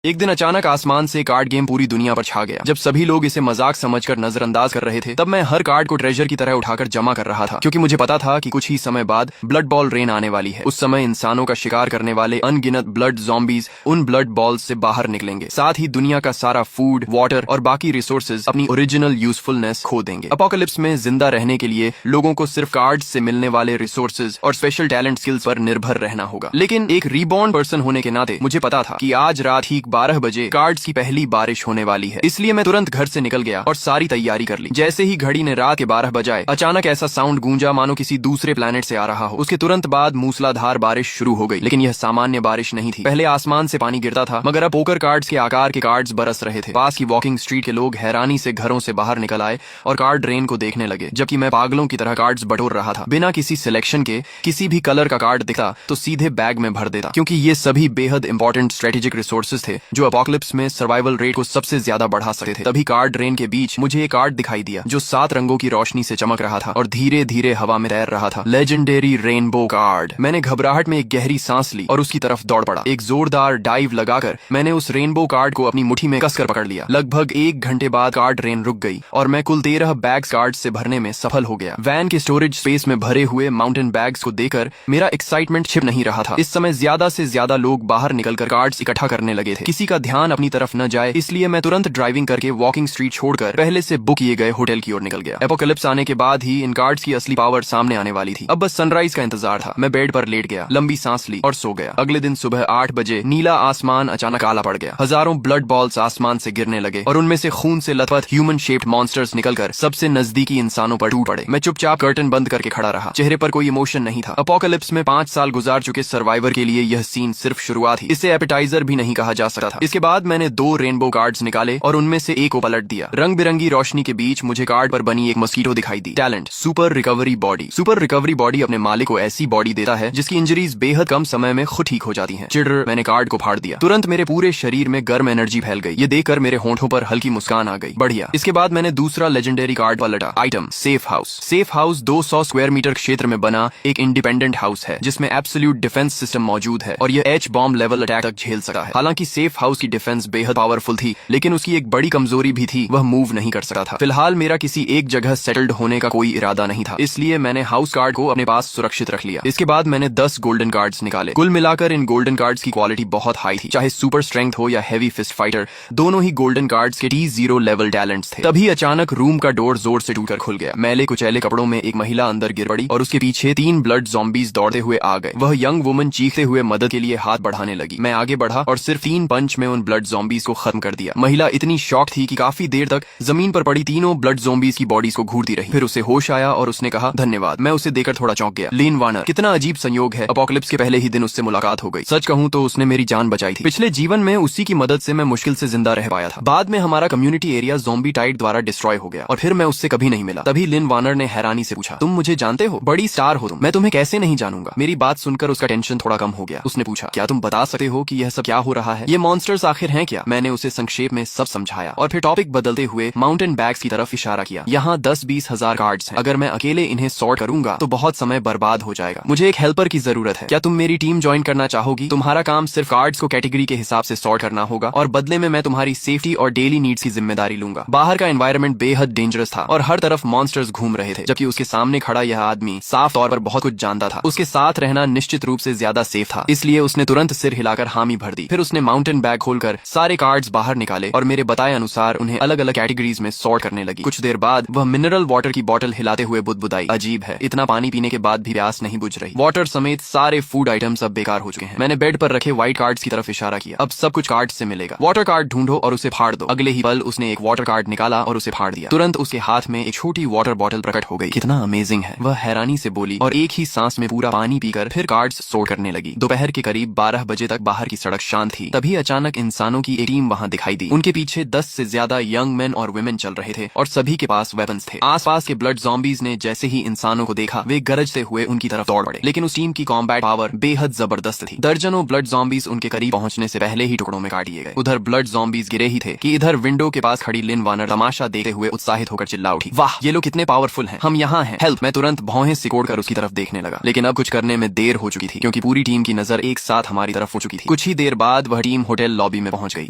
एक दिन अचानक आसमान से कार्ड गेम पूरी दुनिया पर छा गया। जब सभी लोग इसे मजाक समझकर नजरअंदाज कर रहे थे, तब मैं हर कार्ड को ट्रेजर की तरह उठाकर जमा कर रहा था, क्योंकि मुझे पता था कि कुछ ही समय बाद ब्लड बॉल रेन आने वाली है। उस समय इंसानों का शिकार करने वाले अनगिनत ब्लड ज़ॉम्बीज उन ब्लड बॉल्स से बाहर निकलेंगे। साथ ही दुनिया का सारा फूड, वाटर और बाकी रिसोर्सेज अपनी ओरिजिनल यूजफुलनेस खो देंगे। अपोकलिप्स में जिंदा रहने के लिए लोगों को सिर्फ कार्ड से मिलने वाले रिसोर्सेज और स्पेशल टैलेंट स्किल्स पर निर्भर रहना होगा। लेकिन एक रीबॉर्न पर्सन होने के नाते मुझे पता था कि आज रात ठीक 12 बजे कार्ड्स की पहली बारिश होने वाली है। इसलिए मैं तुरंत घर से निकल गया और सारी तैयारी कर ली। जैसे ही घड़ी ने रात के 12 बजाए, अचानक ऐसा साउंड गूंजा मानो किसी दूसरे प्लेनेट से आ रहा हो। उसके तुरंत बाद मूसलाधार बारिश शुरू हो गई, लेकिन यह सामान्य बारिश नहीं थी। पहले आसमान से पानी गिरता था, मगर अब पोकर कार्ड्स के आकार के कार्ड्स बरस रहे थे। पास की वॉकिंग स्ट्रीट के लोग हैरानी से घरों से बाहर निकल आए और कार्ड रेन को देखने लगे, जबकि मैं पागलों की तरह कार्ड्स बटोर रहा था। बिना किसी सिलेक्शन के किसी भी कलर का कार्ड दिखा तो सीधे बैग में भर देता, क्योंकि ये सभी बेहद इंपॉर्टेंट स्ट्रेटेजिक रिसोर्सेज थे जो अपोकलिप्स में सर्वाइवल रेट को सबसे ज्यादा बढ़ा सकते थे। तभी कार्ड रेन के बीच मुझे एक कार्ड दिखाई दिया जो 7 रंगों की रोशनी से चमक रहा था और धीरे धीरे हवा में तैर रहा था। Legendary rainbow card. मैंने घबराहट में एक गहरी सांस ली और उसकी तरफ दौड़ पड़ा। एक जोरदार डाइव लगाकर मैंने उस रेनबो कार्ड को अपनी मुट्ठी में कसकर पकड़ लिया। लगभग 1 घंटे बाद कार्ड रेन रुक गई और मैं कुल 13 बैग्स कार्ड से भरने में सफल हो गया। वैन के स्टोरेज स्पेस में भरे हुए माउंटेन बैग्स को देखकर मेरा एक्साइटमेंट छिप नहीं रहा था। इस समय ज्यादा से ज्यादा लोग बाहर निकलकर कार्ड्स इकट्ठा करने लगे थे। किसी का ध्यान अपनी तरफ न जाए, इसलिए मैं तुरंत ड्राइविंग करके वॉकिंग स्ट्रीट छोड़कर पहले से बुक किए गए होटल की ओर निकल गया। एपोकलिप्स आने के बाद ही इन कार्ड्स की असली पावर सामने आने वाली थी। अब बस सनराइज का इंतजार था। मैं बेड पर लेट गया, लंबी सांस ली और सो गया। अगले दिन सुबह 8 बजे नीला आसमान अचानक काला पड़ गया। हजारों ब्लड बॉल्स आसमान से गिरने लगे और उनमें से खून से लथपथ ह्यूमन शेप्ड मॉन्स्टर्स निकलकर सबसे नजदीकी इंसानों पर टूट पड़े। मैं चुपचाप कर्टन बंद करके खड़ा रहा। चेहरे पर कोई इमोशन नहीं था। अपोकलिप्स में 5 साल गुजार चुके सर्वाइवर के लिए यह सीन सिर्फ शुरुआत ही। इसे एपेटाइजर भी नहीं कहा जा सकता था। इसके बाद मैंने 2 रेनबो कार्ड्स निकाले और उनमें से एक को पलट दिया। रंग बिरंगी रोशनी के बीच मुझे कार्ड पर बनी एक मस्कीटो दिखाई दी। Talent super recovery body. Super recovery body अपने मालिक को ऐसी बॉडी देता है जिसकी इंजरीज बेहद कम समय में खुद ठीक हो जाती हैं। चिढ़, मैंने कार्ड को फाड़ दिया। तुरंत मेरे पूरे शरीर में गर्म एनर्जी फैल गई। ये देखकर मेरे होंठों पर हल्की मुस्कान आ गई। बढ़िया। इसके बाद मैंने दूसरा लेजेंडरी कार्ड पलटा। Item safe house. Safe house 200 square metre क्षेत्र में बना एक इंडिपेंडेंट हाउस है जिसमें एब्सोल्यूट डिफेंस सिस्टम मौजूद है और यह एच बॉम्ब लेवल अटैक तक झेल सकता है। हालांकि सेफ हाउस की डिफेंस बेहद पावरफुल थी, लेकिन उसकी एक बड़ी कमजोरी भी थी, वह मूव नहीं कर सकता था। फिलहाल मेरा किसी एक जगह सेटल्ड होने का कोई इरादा नहीं था, इसलिए मैंने हाउस कार्ड को अपने पास सुरक्षित रख लिया। इसके बाद मैंने 10 गोल्डन कार्ड्स निकाले। कुल मिलाकर इन गोल्डन कार्ड्स की क्वालिटी बहुत हाई थी। चाहे सुपर स्ट्रेंथ हो या हेवी फिस्ट फाइटर, दोनों ही गोल्डन कार्ड्स के T0 लेवल टैलेंट्स थे। तभी अचानक रूम का डोर जोर से टूटकर खुल गया। मैले कुचैले कपड़ों में एक महिला अंदर गिर पड़ी और उसके पीछे 3 ब्लड ज़ॉम्बीज दौड़ते हुए आ गए। वह यंग वुमन चीखते हुए मदद के लिए हाथ बढ़ाने लगी। मैं आगे बढ़ा और सिर्फ 3 पंच में उन ब्लड ज़ॉम्बीज को खत्म कर दिया। महिला इतनी शॉक थी कि काफी देर तक जमीन पर पड़ी तीनों ब्लड ज़ॉम्बीज की बॉडीज को घूरती रही। फिर उसे होश आया और उसने कहा धन्यवाद। मैं उसे देखकर थोड़ा चौंक गया। लिन वार्नर। कितना अजीब संयोग है, अपोकलिप्स के पहले ही दिन उससे मुलाकात हो गई। सच कहूं तो उसने मेरी जान बचाई थी। पिछले जीवन में उसी की मदद से मैं मुश्किल से जिंदा रह पाया था। बाद में हमारा कम्युनिटी एरिया ज़ॉम्बी टाइड द्वारा डिस्ट्रॉय हो गया और फिर मैं उससे कभी नहीं मिला। तभी लिन वार्नर ने हैरानी से पूछा, तुम मुझे जानते हो? बड़ी स्टार हो तुम। मैं तुम्हें कैसे नहीं जानूंगा? मेरी बात सुनकर उसका टेंशन थोड़ा कम हो गया। उसने पूछा, क्या तुम बता सकते हो कि यह सब क्या हो रहा है? ये मॉन्स्टर्स आखिर हैं क्या? मैंने उसे संक्षेप में सब समझाया और फिर टॉपिक बदलते हुए माउंटेन बैग्स की तरफ इशारा किया। यहाँ 10-20 हजार कार्ड्स हैं। अगर मैं अकेले इन्हें सॉर्ट करूंगा तो बहुत समय बर्बाद हो जाएगा। मुझे एक हेल्पर की जरूरत है। क्या तुम मेरी टीम ज्वाइन करना चाहोगी? तुम्हारा काम सिर्फ कार्ड्स को कैटेगरी के हिसाब से सॉर्ट करना होगा और बदले में मैं तुम्हारी सेफ्टी और डेली नीड्स की जिम्मेदारी लूंगा। बाहर का एनवायरनमेंट बेहद डेंजरस था और हर तरफ मॉन्स्टर्स घूम रहे थे, जबकि उसके सामने खड़ा यह आदमी साफ तौर पर बहुत कुछ जानता था। उसके साथ रहना निश्चित रूप से ज्यादा सेफ था, इसलिए उसने तुरंत सिर हिलाकर हामी भर दी। फिर उसने माउंटेन बैग खोलकर सारे कार्ड्स बाहर निकाले और मेरे बताए अनुसार उन्हें अलग अलग कैटेगरीज में सॉर्ट करने लगी। कुछ देर बाद वह मिनरल वाटर की बोतल हिलाते हुए बुदबुदाई। अजीब है, इतना पानी पीने के बाद भी प्यास नहीं बुझ रही। वाटर समेत सारे फूड आइटम्स अब बेकार हो चुके हैं। मैंने बेड पर रखे व्हाइट कार्ड्स की तरफ इशारा किया। अब सब कुछ कार्ड से मिलेगा। वाटर कार्ड ढूंढो और उसे फाड़ दो। अगले ही पल उसने एक वाटर कार्ड निकाला और उसे फाड़ दिया। तुरंत उसके हाथ में एक छोटी वाटर बोतल प्रकट हो गई। कितना अमेजिंग है, वह हैरानी से बोली और एक ही सांस में पूरा पानी पीकर फिर कार्ड्स सॉर्ट करने लगी। दोपहर के करीब 12 बजे तक बाहर की सड़क शांत थी। तभी अचानक इंसानों की एक टीम वहां दिखाई दी। उनके पीछे 10 से ज्यादा यंग मेन और वुमेन चल रहे थे और सभी के पास वेपन्स थे। आसपास के ब्लड ज़ॉम्बीज ने जैसे ही इंसानों को देखा, वे गरजते हुए उनकी तरफ दौड़ पड़े। लेकिन उस टीम की कॉम्बैट पावर बेहद जबरदस्त थी। दर्जनों ब्लड ज़ॉम्बीज उनके करीब पहुंचने से पहले ही टुकड़ों में काट दिए गए। उधर ब्लड ज़ॉम्बीज गिरे ही थे कि इधर विंडो के पास खड़ी लिन वार्नर तमाशा देखते हुए उत्साहित होकर चिल्ला उठी, वाह ये लोग कितने पावरफुल हैं, हम यहाँ हैं, हेल्प। मैं तुरंत भौहें सिकोड़कर उसकी तरफ देखने लगा, लेकिन अब कुछ करने में देर हो चुकी थी, क्योंकि पूरी टीम की नजर एक साथ हमारी तरफ हो चुकी थी। कुछ ही देर बाद वह टीम होटल लॉबी में पहुंच गई।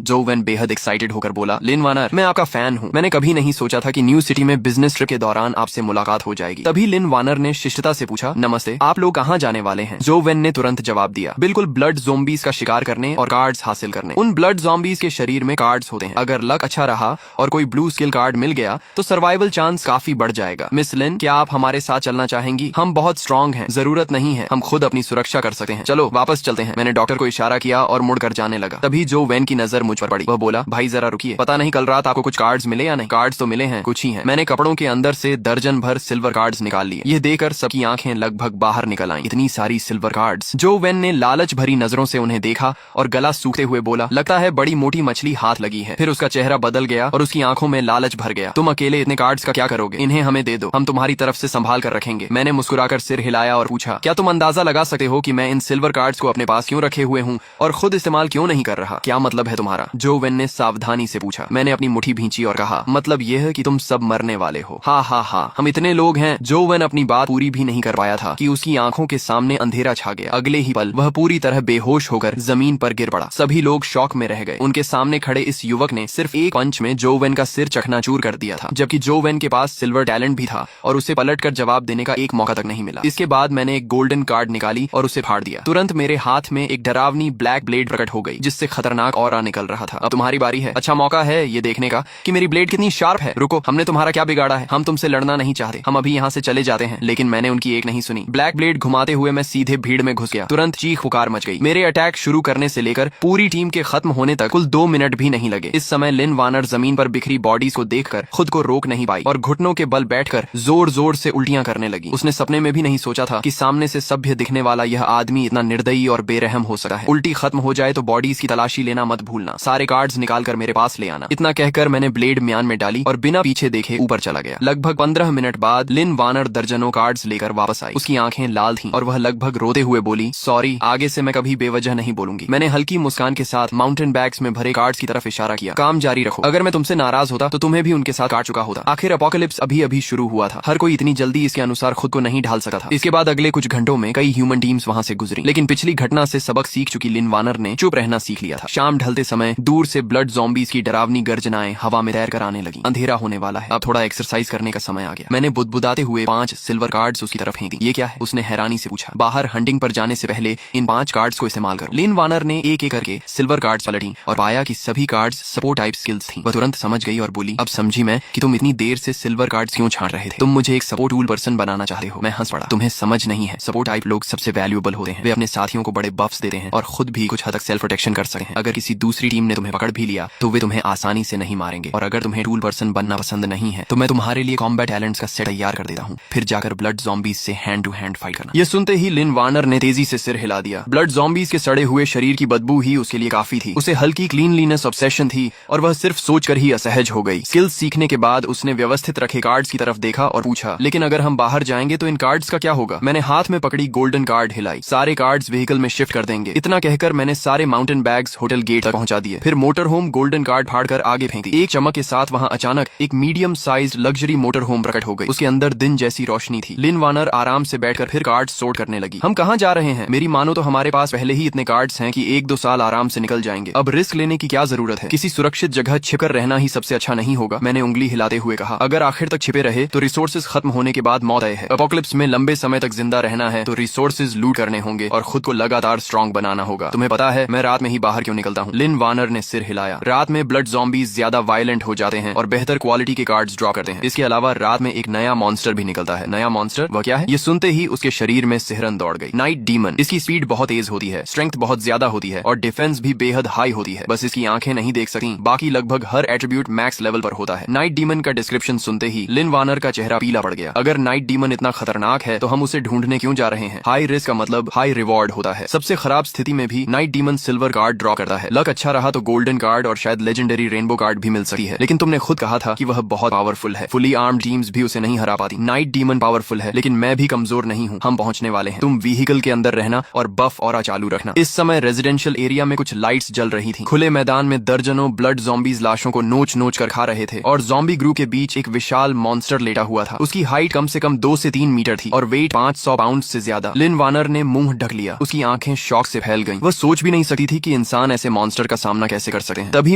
जो वेन बेहद एक्साइटेड होकर बोला, लिन वानर, मैं आपका फैन हूँ। मैंने कभी नहीं सोचा था कि न्यू सिटी में बिजनेस ट्रिप के दौरान आपसे मुलाकात हो जाएगी। तभी लिन वानर ने शिष्टता से पूछा, नमस्ते, आप लोग कहाँ जाने वाले हैं? जो वेन ने तुरंत जवाब दिया, बिल्कुल ब्लड ज़ोंबीज का शिकार करने और कार्ड्स हासिल करने। उन ब्लड ज़ोंबीज के शरीर में कार्ड्स होते हैं। अगर लक अच्छा रहा और कोई ब्लू स्किल कार्ड मिल गया तो सर्वाइवल चांस काफी बढ़ जाएगा। मिस लिन, क्या आप हमारे साथ चलना चाहेंगी? हम बहुत स्ट्रांग हैं, जरूरत नहीं है, हम खुद अपनी सुरक्षा कर सकते हैं। चलो वापस चलते हैं। मैंने डॉक्टर को इशारा किया और मुड़कर जाने लगा। तभी जो वेन की नजर मुझ पर पड़ी। वह बोला, भाई जरा रुकिए, पता नहीं कल रात आपको कुछ कार्ड्स मिले या नहीं? कार्ड्स तो मिले हैं, कुछ ही हैं। मैंने कपड़ों के अंदर से दर्जन भर सिल्वर कार्ड्स निकाल लिए। यह देखकर सबकी आंखें लगभग बाहर निकल आईं। इतनी सारी सिल्वर कार्ड्स। जो वेन ने लालच भरी नजरों से उन्हें देखा और गला सूखते हुए बोला, लगता है बड़ी मोटी मछली हाथ लगी है। फिर उसका चेहरा बदल गया और उसकी आंखों में लालच भर गया। तुम अकेले इतने कार्ड्स का क्या करोगे? इन्हें हमें दे दो, हम तुम्हारी तरफ से संभाल कर रखेंगे। मैंने मुस्कुराकर सिर हिलाया और पूछा, क्या तुम अंदाजा लगा सकते हो कि मैं इन सिल्वर कार्ड्स को अपने पास क्यों रखे हुए हूँ और खुद इस्तेमाल क्यों नहीं कर रहा? क्या मतलब है तुम्हारा? जो वेन ने सावधानी से पूछा। मैंने अपनी मुट्ठी भींची और कहा, मतलब यह है कि तुम सब मरने वाले हो। हाँ हाँ हाँ, हम इतने लोग हैं। जो वेन अपनी बात पूरी भी नहीं कर पाया था कि उसकी आंखों के सामने अंधेरा छा गया। अगले ही पल वह पूरी तरह बेहोश होकर जमीन पर गिर पड़ा। सभी लोग शॉक में रह गए। उनके सामने खड़े इस युवक ने सिर्फ एक पंच में जो वेन का सिर चकनाचूर कर दिया था, जबकि जो वेन के पास सिल्वर टैलेंट भी था और उसे पलटकर जवाब देने का एक मौका तक नहीं मिला। इसके बाद मैंने एक गोल्डन कार्ड निकाली और उसे फाड़ दिया। तुरंत मेरे हाथ में एक डरावनी ब्लैक ब्लेड प्रकट हो गई, जिससे खतरनाक ऑरा निकल रहा था। अब तुम्हारी बारी है। अच्छा मौका है ये देखने का कि मेरी ब्लेड कितनी शार्प है। रुको, हमने तुम्हारा क्या बिगाड़ा है? हम तुमसे लड़ना नहीं चाहते, हम अभी यहाँ से चले जाते हैं। लेकिन मैंने उनकी एक नहीं सुनी। ब्लैक ब्लेड घुमाते हुए मैं सीधे भीड़ में घुस गया। तुरंत चीख पुकार मच गई। मेरे अटैक शुरू करने से लेकर पूरी टीम के खत्म होने तक कुल 2 मिनट भी नहीं लगे। इस समय लिन वानर जमीन पर बिखरी बॉडीज को देखकर खुद को रोक नहीं पाई और घुटनों के बल बैठकर जोर जोर से उल्टियां करने लगी। उसने सपने में भी नहीं सोचा था कि सामने से सभ्य दिखने वाला यह आदमी इतना निर्दयी और बेरहम हो सकता है। उल्टी खत्म हो जाए तो बॉडीज की तलाशी लेना मत भूलना। सारे कार्ड्स निकाल कर मेरे पास ले आना। इतना कहकर मैंने ब्लेड म्यान में डाली और बिना पीछे देखे ऊपर चला गया। लगभग 15 मिनट बाद लिन वानर दर्जनों कार्ड्स लेकर वापस आई। उसकी आंखें लाल थीं और वह लगभग रोते हुए बोली, सॉरी, आगे से मैं कभी बेवजह नहीं बोलूंगी। मैंने हल्की मुस्कान के साथ माउंटेन बैग्स में भरे कार्ड्स की तरफ इशारा किया। काम जारी रखो। अगर मैं तुमसे नाराज होता तो तुम्हें भी उनके साथ काट चुका होता। आखिर अपोकलिप्स अभी अभी शुरू हुआ था। हर कोई इतनी जल्दी इसके अनुसार खुद को नहीं ढाल सकता था। इसके बाद अगले कुछ घंटों में कई ह्यूमन टीम्स वहां से गुजरी, लेकिन पिछली घटना से सबक सीख चुकी लिन वानर ने चुप रहना सीख लिया था। शाम ढलते समय दूर से ब्लड ज़ॉम्बीज की डरावनी गर्जनाएं हवा में तैर कर आने लगी। अंधेरा होने वाला है, अब थोड़ा एक्सरसाइज करने का समय आ गया। मैंने बुदबुदाते हुए 5 सिल्वर कार्ड्स उसकी तरफ फेंक दी। ये क्या है? उसने हैरानी से पूछा। बाहर हंटिंग पर जाने से पहले इन 5 कार्ड्स को इस्तेमाल करो। लिन वानर ने एक एक करके सिल्वर कार्ड्स पलटी और पाया कि सभी कार्ड्स सपोर्ट टाइप स्किल्स थी। वह तुरंत समझ गई और बोली, अब समझी मैं कि तुम इतनी देर से सिल्वर कार्ड्स क्यों छांट रहे थे। तुम मुझे एक सपोर्ट टूल पर्सन बनाना चाहते हो। मैं हंस पड़ा। तुम्हें समझ नहीं है, सपोर्ट टाइप लोग सबसे वैल्यूएबल होते हैं। वे अपने साथियों को बड़े बफ्स देते हैं और खुद भी कुछ हद तक सेल्फ प्रोटेक्शन कर सकते हैं। अगर किसी दूसरी टीम ने तुम्हें पकड़ भी लिया तो वे तुम्हें आसानी से नहीं मारेंगे। और अगर तुम्हें टूल पर्सन बनना पसंद नहीं है तो मैं तुम्हारे लिए कॉम्बैट टैलेंट्स का सेट तैयार कर देता हूँ। फिर जाकर ब्लड ज़ॉम्बीज से हैंड टू हैंड फाइट करना। ये सुनते ही लिन वानर ने तेजी से सिर हिला दिया। ब्लड ज़ॉम्बीज के सड़े हुए शरीर की बदबू ही उसके लिए काफी थी। उसे हल्की क्लीनलीनेस ऑब्सेशन थी और वह सिर्फ सोचकर ही असहज हो गई। स्किल्स सीखने के बाद उसने व्यवस्थित रखे कार्ड्स की तरफ देखा और पूछा, लेकिन अगर हम बाहर जाएंगे तो इन कार्ड्स का क्या होगा? मैंने हाथ में पकड़ी गोल्डन कार्ड हिलाई। सारे कार्ड्स व्हीकल में शिफ्ट कर देंगे। इतना कहकर मैंने सारे माउंटेन बैग्स होटल गेट तक पहुंचा दिए। फिर मोटर होम गोल्डन कार्ड फाड़कर आगे फेंक दी। एक चमक के साथ वहां अचानक एक medium sized luxury motor home प्रकट हो गई। उसके अंदर दिन जैसी रोशनी थी। लिन वानर आराम से बैठकर फिर कार्ड्स सोर्ट करने लगी। हम कहाँ जा रहे हैं? मेरी मानो तो हमारे पास पहले ही इतने कार्ड्स हैं कि 1-2 साल आराम से निकल जाएंगे। अब रिस्क लेने की क्या जरूरत है? किसी सुरक्षित जगह छिपकर रहना ही सबसे अच्छा नहीं होगा? मैंने उंगली हिलाते हुए कहा। अगर आखिर तक छिपे रहे तो रिसोर्सेज खत्म होने के बाद मौत है। अपोकलिप्स में लंबे समय तक जिंदा रहना है तो रिसोर्सेज लूट करने होंगे और खुद को लगातार स्ट्रॉन्ग बनाना होगा। तुम्हें पता है मैं रात में ही बाहर क्यों निकलता हूँ? लिन वानर ने सिर हिलाया। रात में ब्लड ज़ॉम्बीज ज्यादा वायलेंट हो जाते हैं और बेहतर क्वालिटी के कार्ड्स ड्रॉ करते हैं। इसके अलावा रात में एक नया मॉन्स्टर भी निकलता है। नया मॉन्स्टर? वह क्या है? ये सुनते ही उसके शरीर में सिहरन दौड़ गई। Night demon. इसकी स्पीड बहुत तेज होती है, स्ट्रेंथ बहुत ज्यादा होती है और डिफेंस भी बेहद हाई होती है। बस इसकी आंखें नहीं देख सकती, बाकी लगभग हर एट्रीब्यूट मैक्स लेवल पर होता है। नाइट डीमन का डिस्क्रिप्शन सुनते ही लिन वानर का चेहरा पीला पड़ गया। अगर नाइट डीमन इतना खतरनाक है तो हम उसे ढूंढने क्यों जा रहे हैं? हाई रिस्क का मतलब हाई रिवॉर्ड होता है। सबसे खराब स्थिति में भी night demon silver card draw करता है। लक अच्छा रहा तो गोल्डन कार्ड और शायद लेजेंडरी रेनबो कार्ड भी मिल सकती है। लेकिन तुमने खुद कहा था कि वह बहुत पावरफुल है। फुली आर्म्ड टीम्स भी उसे नहीं हरा पाती। नाइट डीमन पावरफुल है लेकिन मैं भी कमजोर नहीं हूँ। हम पहुंचने वाले हैं। तुम व्हीकल के अंदर रहना और बफ ऑरा चालू रखना। इस समय रेजिडेंशियल एरिया में कुछ लाइट्स जल रही थी। खुले मैदान में दर्जनों ब्लड ज़ॉम्बीज लाशों को नोच नोच कर खा रहे थे और ज़ॉम्बी ग्रू के बीच एक विशाल मॉन्स्टर लेटा हुआ था। उसकी हाइट कम से कम 2 से 3 मीटर थी और वेट 500 पाउंड से ज्यादा। लिन वानर ने मुंह ढक लिया। उसकी आंखें शॉक से फैल गईं। वह सोच भी नहीं सकती थी कि इंसान इंसान ऐसे मॉन्स्टर का सामना कैसे कर सकते हैं। तभी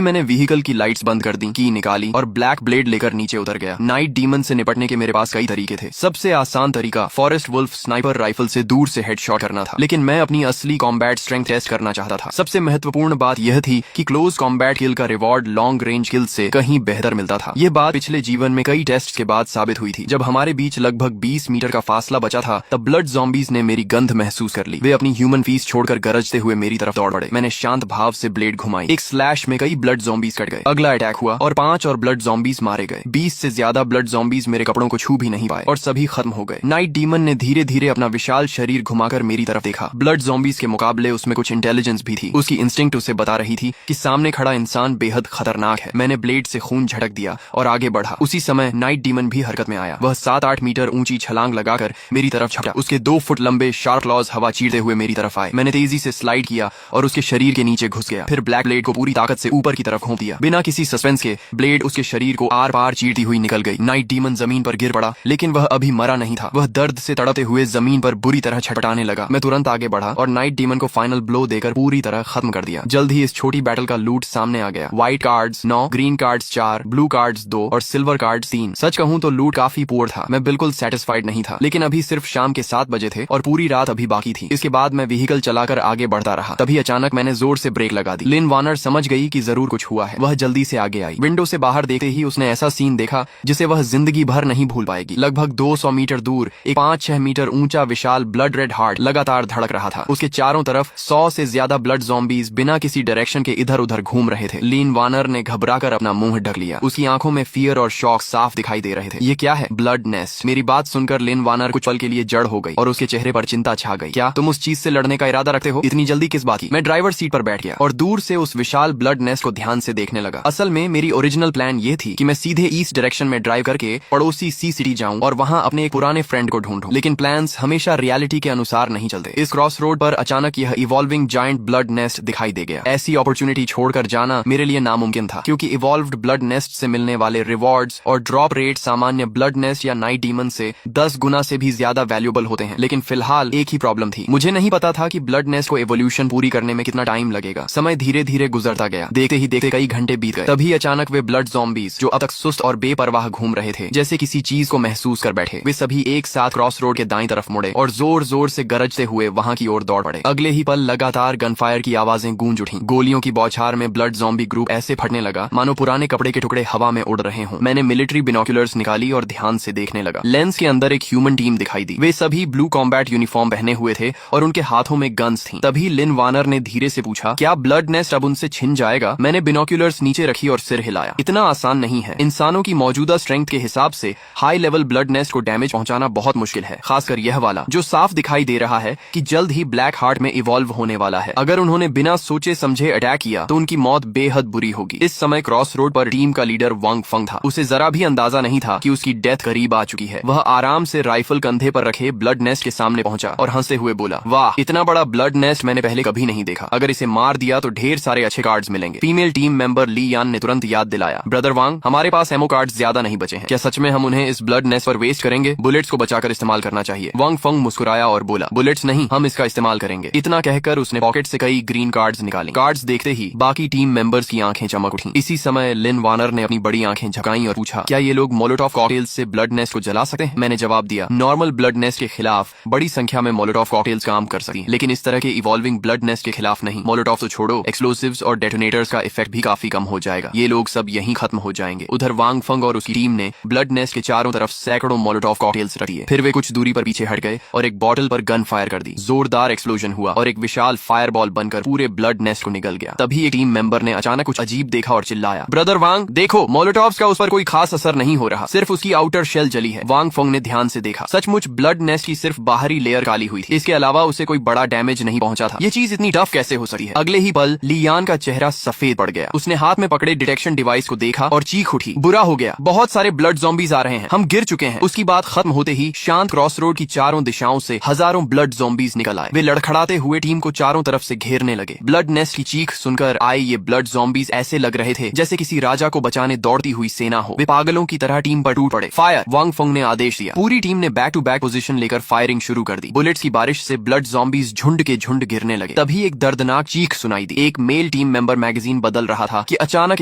मैंने व्हीकल की लाइट्स बंद कर दी, की निकाली और ब्लैक ब्लेड लेकर नीचे उतर गया। नाइट डीमन से निपटने के मेरे पास कई तरीके थे। सबसे आसान तरीका फॉरेस्ट वुल्फ स्नाइपर राइफल से दूर से हेडशॉट करना था, लेकिन मैं अपनी असली कॉम्बैट स्ट्रेंथ टेस्ट करना चाहता था। सबसे महत्वपूर्ण बात यह थी कि क्लोज कॉम्बैट किल का रिवॉर्ड लॉन्ग रेंज किल से कहीं बेहतर मिलता था। यह बात पिछले जीवन में कई टेस्ट के बाद साबित हुई थी। जब हमारे बीच लगभग 20 मीटर का फासला बचा था, तब ब्लड ज़ॉम्बीज ने मेरी गंध महसूस कर ली। वे अपनी ह्यूमन फीस छोड़कर गरजते हुए मेरी तरफ दौड़ पड़े। मैंने शांत भाव से ब्लेड घुमाई। एक स्लैश में कई ब्लड ज़ॉम्बीज कट गए। अगला अटैक हुआ और 5 और ब्लड ज़ॉम्बीज मारे गए। 20 से ज्यादा ब्लड ज़ॉम्बीज मेरे कपड़ों को छू भी नहीं पाए और सभी खत्म हो गए। नाइट डीमन ने धीरे धीरे अपना विशाल शरीर घुमाकर मेरी तरफ देखा। ब्लड ज़ॉम्बीज के मुकाबले उसमें कुछ इंटेलिजेंस भी थी। उसकी इंस्टिंक्ट उसे बता रही थी कि सामने खड़ा इंसान बेहद खतरनाक है। मैंने ब्लेड से खून झटक दिया और आगे बढ़ा। उसी समय नाइट डीमन भी हरकत में आया। वह 7-8 मीटर ऊंची छलांग लगाकर मेरी तरफ झपटा। उसके 2 फुट लंबे शार्प क्लॉज हवा चीरते हुए मेरी तरफ आए। मैंने तेजी से स्लाइड किया और उसके शरीर के नीचे घुस गया। फिर ब्लैक ब्लेड को पूरी ताकत से ऊपर की तरफ घोंप दिया। बिना किसी सस्पेंस के ब्लेड उसके शरीर को आर पार चीरती हुई निकल गई। नाइट डीमन जमीन पर गिर पड़ा, लेकिन वह अभी मरा नहीं था। वह दर्द से तड़पते हुए जमीन पर बुरी तरह छटपटाने लगा। मैं तुरंत आगे बढ़ा और नाइट डीमन को फाइनल ब्लो देकर पूरी तरह खत्म कर दिया। जल्द ही इस छोटी बैटल का लूट सामने आ गया। White cards 9, green cards 4, blue cards 2 और सिल्वर कार्ड्स 3। सच कहूं तो लूट काफी पुअर था। मैं बिल्कुल सेटिस्फाइड नहीं था, लेकिन अभी सिर्फ शाम के 7 बजे थे और पूरी रात अभी बाकी थी। इसके बाद मैं व्हीकल चलाकर आगे बढ़ता रहा। तभी अचानक मैंने जोर से ब्रेक लगा दी। लिन वार्नर समझ गई कि जरूर कुछ हुआ है। वह जल्दी से आगे आई। विंडो से बाहर देखते ही उसने ऐसा सीन देखा जिसे वह जिंदगी भर नहीं भूल पाएगी। लगभग 200 मीटर दूर एक 5-6 मीटर ऊंचा विशाल ब्लड रेड हार्ट लगातार धड़क रहा था। उसके चारों तरफ 100 से ज्यादा ब्लड ज़ॉम्बीज बिना किसी डायरेक्शन के इधर उधर घूम रहे थे। लिन वार्नर ने घबराकर अपना मुंह ढक लिया। उसकी आंखों में फियर और शॉक साफ दिखाई दे रहे थे। ये क्या है? Blood nest. मेरी बात सुनकर लिन वार्नर कुछ पल के लिए जड़ हो गई और उसके चेहरे पर चिंता छा गई। क्या तुम उस चीज से लड़ने का इरादा रखते हो? इतनी जल्दी किस बात की? मैं ड्राइवर सीट पर बैठ गया और दूर से उस विशाल ब्लड नेस्ट को ध्यान से देखने लगा। असल में मेरी ओरिजिनल प्लान ये थी कि मैं सीधे ईस्ट डायरेक्शन में ड्राइव करके पड़ोसी सी सिटी जाऊं और वहां अपने एक पुराने फ्रेंड को ढूंढूं। लेकिन प्लान्स हमेशा रियलिटी के अनुसार नहीं चलते। इस क्रॉस रोड पर अचानक यह इवॉल्विंग जायंट ब्लड नेस्ट दिखाई दे गया। ऐसी अपॉर्चुनिटी छोड़कर जाना मेरे लिए नामुमकिन था, क्योंकि इवॉल्व्ड ब्लड नेस्ट से मिलने वाले रिवॉर्ड्स और ड्रॉप रेट सामान्य ब्लड नेस्ट या नाइट डीमन से 10 गुना से भी ज्यादा वैल्यूएबल होते हैं। लेकिन फिलहाल एक ही प्रॉब्लम थी। मुझे नहीं पता था कि ब्लड नेस्ट को एवोल्यूशन पूरी करने में कितना टाइम लगेगा। समय धीरे धीरे गुजरता गया। देखते ही देखते कई घंटे बीत गए। तभी अचानक वे ब्लड ज़ॉम्बीज जो अब तक सुस्त और बेपरवाह घूम रहे थे, जैसे किसी चीज को महसूस कर बैठे, वे सभी एक साथ क्रॉस रोड के दाईं तरफ मुड़े और जोर जोर से गरजते हुए वहां की ओर दौड़ पड़े। अगले ही पल लगातार गनफायर की आवाजें गूंज उठी। गोलियों की बौछार में ब्लड ज़ॉम्बी ग्रुप ऐसे फटने लगा मानो पुराने कपड़े के टुकड़े हवा में उड़ रहे हों। मैंने मिलिट्री बिनोक्यूलर्स निकाली और ध्यान से देखने लगा। लेंस के अंदर एक ह्यूमन टीम दिखाई दी। वे सभी ब्लू कॉम्बैट यूनिफॉर्म पहने हुए थे और उनके हाथों में गन्स थी। तभी लिन वार्नर ने धीरे से पूछा, क्या ब्लड नेस्ट अब उनसे छिन जाएगा? मैंने बिनोक्यूलर्स नीचे रखी और सिर हिलाया। इतना आसान नहीं है। इंसानों की मौजूदा स्ट्रेंथ के हिसाब से हाई लेवल ब्लड नेस्ट को डैमेज पहुंचाना बहुत मुश्किल है, खासकर यह वाला जो साफ दिखाई दे रहा है कि जल्द ही ब्लैक हार्ट में इवॉल्व होने वाला है। अगर उन्होंने बिना सोचे समझे अटैक किया तो उनकी मौत बेहद बुरी होगी। इस समय क्रॉस रोड पर टीम का लीडर वांग फंग था। उसे जरा भी अंदाजा नहीं था कि उसकी डेथ करीब आ चुकी है। वह आराम से राइफल कंधे पर रखे ब्लड नेस्ट के सामने पहुंचा और हंसते हुए बोला, वाह, इतना बड़ा ब्लड नेस्ट मैंने पहले कभी नहीं देखा। अगर इसे मार दिया तो ढेर सारे अच्छे कार्ड्स मिलेंगे। फीमेल टीम मेंबर ली यान ने तुरंत याद दिलाया, ब्रदर वांग, हमारे पास एमओ कार्ड्स ज्यादा नहीं बचे हैं। क्या सच में हम उन्हें इस ब्लड नेस्ट पर वेस्ट करेंगे? बुलेट्स को बचाकर इस्तेमाल करना चाहिए। वांग फंग मुस्कुराया और बोला, बुलेट्स नहीं, हम इसका इस्तेमाल करेंगे। इतना कहकर उसने पॉकेट से कई ग्रीन कार्ड्स निकाली। कार्ड्स देखते ही बाकी टीम मेंबर्स की आंखें चमक उठी। इसी समय लिन वार्नर ने अपनी बड़ी आंखें झपकाई और पूछा, क्या ये लोग मोलोटॉव कॉकटेल्स से ब्लड नेस्ट को जला सकते हैं? मैंने जवाब दिया, नॉर्मल ब्लड नेस्ट के खिलाफ बड़ी संख्या में मोलोटॉव कॉकटेल्स काम कर सकती हैं, लेकिन इस तरह के इवॉल्विंग ब्लड नेस्ट के खिलाफ नहीं। मोलोटॉव तो छोड़ो, एक्सप्लोसिव्स और डेटोनेटर्स का इफेक्ट भी काफी कम हो जाएगा। ये लोग सब यहीं खत्म हो जाएंगे। उधर वांग फंग और उसकी टीम ने ब्लड नेस्ट के चारों तरफ सैकड़ों मोलोटॉव कॉकटेल्स रख दिए। फिर वे कुछ दूरी पर पीछे हट गए और एक बॉटल पर गन फायर कर दी। जोरदार एक्सप्लोजन हुआ और एक विशाल फायरबॉल बनकर पूरे ब्लड नेस्ट को निगल गया। तभी एक टीम मेंबर ने अचानक कुछ अजीब देखा और चिल्लाया, ब्रदर वांग, देखो, मोलोटॉव्स का उस पर कोई खास असर नहीं हो रहा, सिर्फ उसकी आउटर शेल जली है। वांग फंग ने ध्यान से देखा। सचमुच ब्लड नेस्ट की सिर्फ बाहरी लेयर काली हुई थी। इसके अलावा उसे कोई बड़ा डैमेज नहीं पहुंचा था। ये चीज इतनी टफ कैसे हो सकती है? अगले ही पल लियान का चेहरा सफेद पड़ गया। उसने हाथ में पकड़े डिटेक्शन डिवाइस को देखा और चीख उठी, बुरा हो गया, बहुत सारे ब्लड ज़ॉम्बीज आ रहे हैं, हम गिर चुके हैं। उसकी बात खत्म होते ही शांत क्रॉस रोड की चारों दिशाओं से हजारों ब्लड ज़ॉम्बीज निकल आए। वे लड़खड़ाते हुए टीम को चारों तरफ से घेरने लगे। ब्लड नेस्ट की चीख सुनकर आए ये ब्लड ज़ॉम्बीज ऐसे लग रहे थे जैसे किसी राजा को बचाने दौड़ती हुई सेना हो। वे पागलों की तरह टीम पर टूट पड़े। फायर! वांग फंग ने आदेश दिया। पूरी टीम ने बैक टू बैक पोजीशन लेकर फायरिंग शुरू कर दी। बुलेट्स की बारिश से ब्लड ज़ॉम्बीज झुंड के झुंड गिरने लगे। तभी एक दर्दनाक चीख चीख सुनाई दी। एक मेल टीम मेंबर मैगजीन बदल रहा था कि अचानक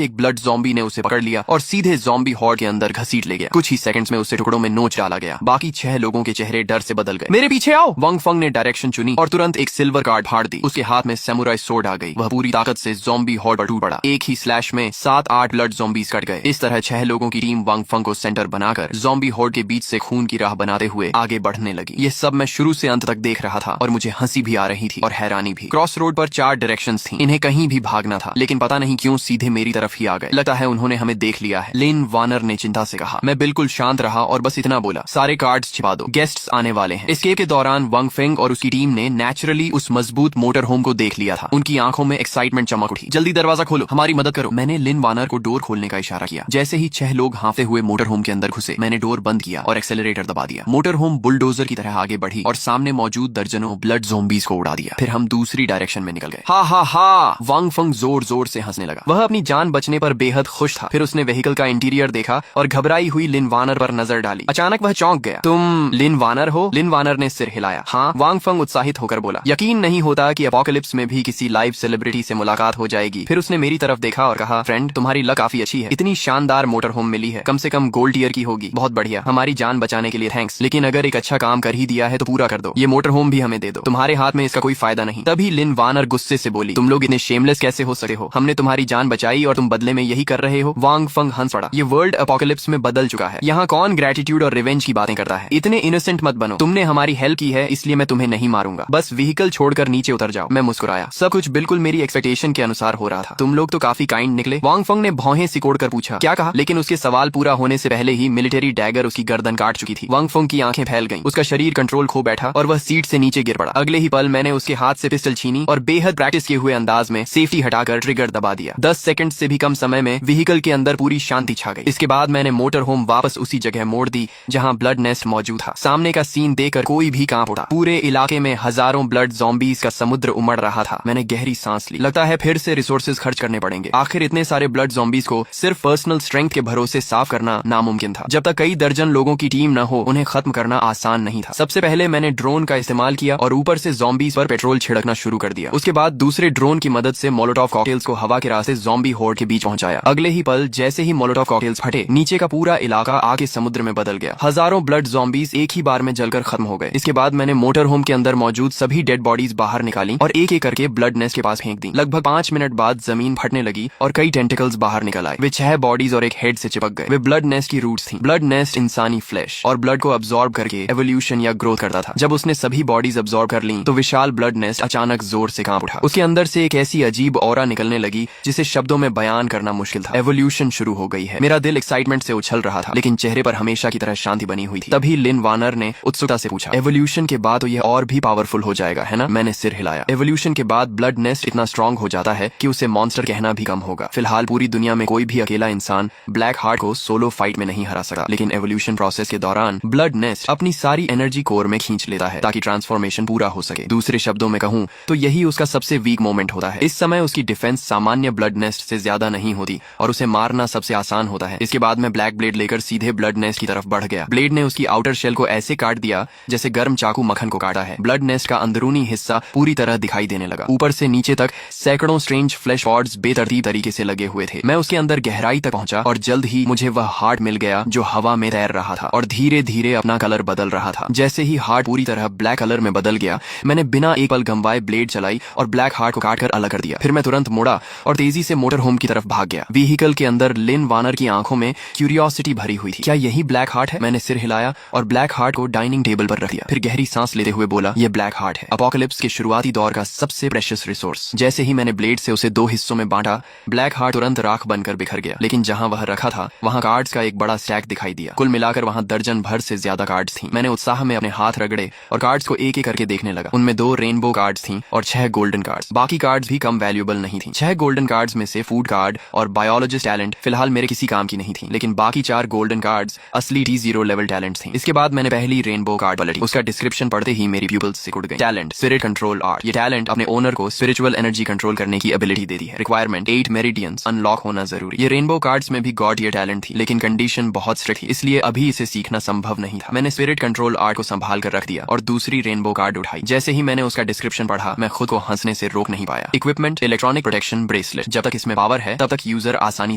एक ब्लड ज़ॉम्बी ने उसे पकड़ लिया और सीधे ज़ॉम्बी हॉर्ड के अंदर घसीट ले गया। कुछ ही सेकंड्स में उसे टुकड़ों में नोच डाला गया। बाकी 6 लोगों के चेहरे डर से बदल गए। मेरे पीछे आओ, वंग फंग ने डायरेक्शन चुनी और तुरंत एक सिल्वर कार्ड फाड़ दी। उसके हाथ में सैमुराई सोर्ड आ गई। वह पूरी ताकत से ज़ॉम्बी हॉर्ड पर टूट पड़ा। एक ही स्लैश में 7-8 ब्लड ज़ॉम्बीज कट गए। इस तरह 6 लोगों की टीम वंग फंग को सेंटर बनाकर ज़ॉम्बी हॉर्ड के बीच से खून की राह बनाते हुए आगे बढ़ने लगी। ये सब मैं शुरू से अंत तक देख रहा था और मुझे हंसी भी आ रही थी और हैरानी भी। क्रॉस रोड पर 4 डायरेक्शंस थी। इन्हें कहीं भी भागना था, लेकिन पता नहीं क्यों सीधे मेरी तरफ ही आ गए। लगता है उन्होंने हमें देख लिया है, लिन वानर ने चिंता से कहा। मैं बिल्कुल शांत रहा और बस इतना बोला, सारे कार्ड्स छिपा दो, गेस्ट्स आने वाले हैं। एस्केप के दौरान वंग फेंग और उसकी टीम ने नेचुरली उस मजबूत मोटर होम को देख लिया था। उनकी आंखों में एक्साइटमेंट चमक उठी। जल्दी दरवाजा खोलो, हमारी मदद करो। मैंने लिन वानर को डोर खोलने का इशारा किया। जैसे ही 6 लोग हाँफते हुए मोटर होम के अंदर घुसे, मैंने डोर बंद किया और एक्सेलरेटर दबा दिया। मोटर होम बुलडोजर की तरह आगे बढ़ी और सामने मौजूद दर्जनों ब्लड ज़ॉम्बीज को उड़ा दिया। फिर हम दूसरी डायरेक्शन में निकल गए। हा हा हा, वंग फंग जोर जोर से हंसने लगा। वह अपनी जान बचने पर बेहद खुश था। फिर उसने व्हीकल का इंटीरियर देखा और घबराई हुई लिन वानर पर नजर डाली। अचानक वह चौंक गया। तुम लिन वानर हो? लिन वानर ने सिर हिलाया। हाँ, वांग फंग उत्साहित होकर बोला। यकीन नहीं होता कि अपोकलिप्स में भी किसी लाइव सेलिब्रिटी से मुलाकात हो जाएगी। फिर उसने मेरी तरफ देखा और कहा, फ्रेंड, तुम्हारी लक काफी अच्छी है। इतनी शानदार मोटर होम मिली है, कम से कम गोल्ड ईयर की होगी। बहुत बढ़िया, हमारी जान बचाने के लिए थैंक्स। लेकिन अगर एक अच्छा काम कर ही दिया है तो पूरा कर दो। ये मोटर होम भी हमें दे दो, तुम्हारे हाथ में इसका कोई फायदा नहीं। तभी लिन वानर गुस्से से बोली, तुम लोग इतने शेमलेस कैसे हो सकते हो? हमने तुम्हारी जान बचाई और तुम बदले में यही कर रहे हो? वांग फंग हंस पड़ा। ये वर्ल्ड अपोकलिप्स में बदल चुका है। यहाँ कौन ग्रेटिट्यूड और रिवेंज की बातें करता है? इतने इनोसेंट मत बनो। तुमने हमारी हेल्प की है, इसलिए मैं तुम्हें नहीं मारूंगा। बस व्हीकल छोड़कर नीचे उतर जाओ। मैं मुस्कुराया। सब कुछ बिल्कुल मेरी एक्सपेक्टेशन के अनुसार हो रहा था। तुम लोग तो काफी काइंड निकले। वांग फंग ने भौहें सिकोड़ कर पूछा, क्या कहा? लेकिन उसके सवाल पूरा होने से पहले ही मिलिट्री डैगर उसकी गर्दन काट चुकी थी। वांग फंग की आंखें फैल गईं। उसका शरीर कंट्रोल खो बैठा और वह सीट से नीचे गिर पड़ा। अगले ही पल मैंने उसके हाथ से पिस्टल छीनी और बेहद प्रैक्टिस किए हुए अंदाज में सेफ्टी हटाकर ट्रिगर दबा दिया। 10 सेकंड से भी कम समय में व्हीकल के अंदर पूरी शांति छा गई। इसके बाद मैंने मोटर होम वापस उसी जगह मोड़ दी जहां ब्लड नेस्ट मौजूद था। सामने का सीन देखकर कोई भी कांप उठा। पूरे इलाके में हजारों ब्लड ज़ॉम्बीज का समुद्र उमड़ रहा था। मैंने गहरी सांस ली। लगता है फिर से रिसोर्सेज खर्च करने पड़ेंगे। आखिर इतने सारे ब्लड ज़ॉम्बीज को सिर्फ पर्सनल स्ट्रेंथ के भरोसे साफ करना नामुमकिन था। जब तक कई दर्जन लोगों की टीम न हो, उन्हें खत्म करना आसान नहीं था। सबसे पहले मैंने ड्रोन का इस्तेमाल किया और ऊपर से ज़ॉम्बीज पर पेट्रोल छिड़कना शुरू कर दिया। उसके बाद दूसरे ड्रोन की मदद से मोलोटोव कॉकटेल्स को हवा के रास्ते ज़ॉम्बी हॉर्ड के बीच पहुंचाया। अगले ही पल जैसे ही मोलोटोव कॉकटेल्स फटे, नीचे का पूरा इलाका आग के समुद्र में बदल गया। हजारों ब्लड ज़ॉम्बीज एक ही बार में जलकर खत्म हो गए। इसके बाद मैंने मोटर होम के अंदर मौजूद सभी डेड बॉडीज बाहर निकाली और एक एक करके ब्लड नेस्ट के पास फेंक दी। लगभग 5 मिनट बाद जमीन फटने लगी और कई टेंटिकल्स बाहर निकल आए। वे 6 बॉडीज और एक हेड से चिपक गए। वे ब्लड नेस्ट की रूट्स थी। ब्लड नेस्ट इंसानी फ्लैश और ब्लड को अब्सॉर्ब करके एवोल्यूशन या ग्रोथ करता था। जब उसने सभी बॉडीज अब्सॉर्ब कर ली तो विशाल ब्लड नेस्ट अचानक जोर से कांप उठा। उसके अंदर से एक ऐसी अजीब ऑरा निकलने लगी जिसे शब्दों में बयान करना मुश्किल था। एवोल्यूशन शुरू हो गई है। मेरा दिल एक्साइटमेंट से उछल रहा था, लेकिन चेहरे पर हमेशा की तरह शांति बनी हुई थी। तभी लिन वानर ने उत्सुकता से पूछा, एवोल्यूशन के बाद तो यह और भी पावरफुल हो जाएगा, है ना? मैंने सिर हिलाया। एवोल्यूशन के बाद ब्लड नेस्ट इतना स्ट्रांग हो जाता है कि उसे मॉन्स्टर कहना भी कम होगा। फिलहाल पूरी दुनिया में कोई भी अकेला इंसान ब्लैक हार्ट को सोलो फाइट में नहीं हरा सका, लेकिन एवोल्यूशन प्रोसेस के दौरान ब्लड नेस्ट अपनी सारी एनर्जी कोर में खींच लेता है ताकि ट्रांसफॉर्मेशन पूरा हो सके। दूसरे शब्दों में कहूं तो यही उसका सबसे वीक मोमेंट होता है। इस समय उसकी डिफेंस सामान्य ब्लड नेस्ट से ज्यादा नहीं होती और उसे मारना सबसे आसान होता है। इसके बाद मैं ब्लैक ब्लेड लेकर सीधे ब्लड नेस्ट की तरफ बढ़ गया। ब्लेड ने उसकी आउटर शेल को ऐसे काट दिया जैसे गर्म चाकू मक्खन को काटा है। ब्लड नेस्ट का अंदरूनी हिस्सा पूरी तरह दिखाई देने लगा। ऊपर से नीचे तक सैकड़ों स्ट्रेंज फ्लैश पॉड्स बेतरतीब तरीके से लगे हुए थे। मैं उसके अंदर गहराई तक पहुंचा और जल्द ही मुझे वह हार्ट मिल गया जो हवा में तैर रहा था और धीरे धीरे अपना कलर बदल रहा था। जैसे ही हार्ट पूरी तरह ब्लैक कलर में बदल गया, मैंने बिना एक पल गंवाए ब्लेड चलाई और ब्लैक हार्ट को काटकर अलग कर दिया। फिर मैं तुरंत मुड़ा और तेजी से मोटर होम की तरफ भाग गया। व्हीकल के अंदर लिन वानर की आंखों में क्यूरियोसिटी भरी हुई थी। क्या यही ब्लैक हार्ट है? मैंने सिर हिलाया और ब्लैक हार्ट को डाइनिंग टेबल पर रख दिया। फिर गहरी सांस लेते हुए बोला, यह ब्लैक हार्ट है, अपोकलिप्स के शुरुआती दौर का सबसे प्रेशियस रिसोर्स। जैसे ही मैंने ब्लेड से उसे 2 हिस्सों में बांटा, ब्लैक हार्ट तुरंत राख बनकर बिखर गया। लेकिन जहां वह रखा था वहां कार्ड्स का एक बड़ा स्टैक दिखाई दिया। कुल मिलाकर वहां दर्जन भर से ज्यादा कार्ड्स थी। मैंने उत्साह में अपने हाथ रगड़े और कार्ड्स को एक एक करके देखने लगा। उनमें 2 रेनबो कार्ड्स थी और 6 गोल्डन कार्ड्स। बाकी कार्ड्स भी कम वैल्यूएबल नहीं थी। 6 गोल्डन कार्ड्स में से फूड कार्ड और बायोलॉजिस्ट टैलेंट फिलहाल मेरे किसी काम की नहीं थी, लेकिन बाकी 4 गोल्डन कार्ड्स असली T0 लेवल टैलेंट थी। इसके बाद मैंने पहली रेनबो कार्ड पलटी। उसका डिस्क्रिप्शन पढ़ते ही मेरी प्यूपिल्स सिकुड़ गई। Talent spirit control art. ये टैलेंट अपने ओनर को स्पिरिचुअल एनर्जी कंट्रोल करने की एबिलिटी देती है। रिक्वायरमेंट 8 मेरिडियंस अनलॉक होना जरूरी। ये रेनबो कार्ड्स में भी गॉड ईयर टैलेंट थी, लेकिन कंडीशन बहुत स्ट्रिक्ट थी, इसलिए अभी इसे सीखना संभव नहीं था। मैंने स्पिरिट कंट्रोल आर्ट को संभाल कर रख दिया और दूसरी रेनबो कार्ड उठाई। जैसे ही मैंने उसका डिस्क्रिप्शन पढ़ा, मैं खुद को हंसने से रोक नहीं पाया। Equipment, electronic protection bracelet. जब तक इसमें पावर है तब तक यूजर आसानी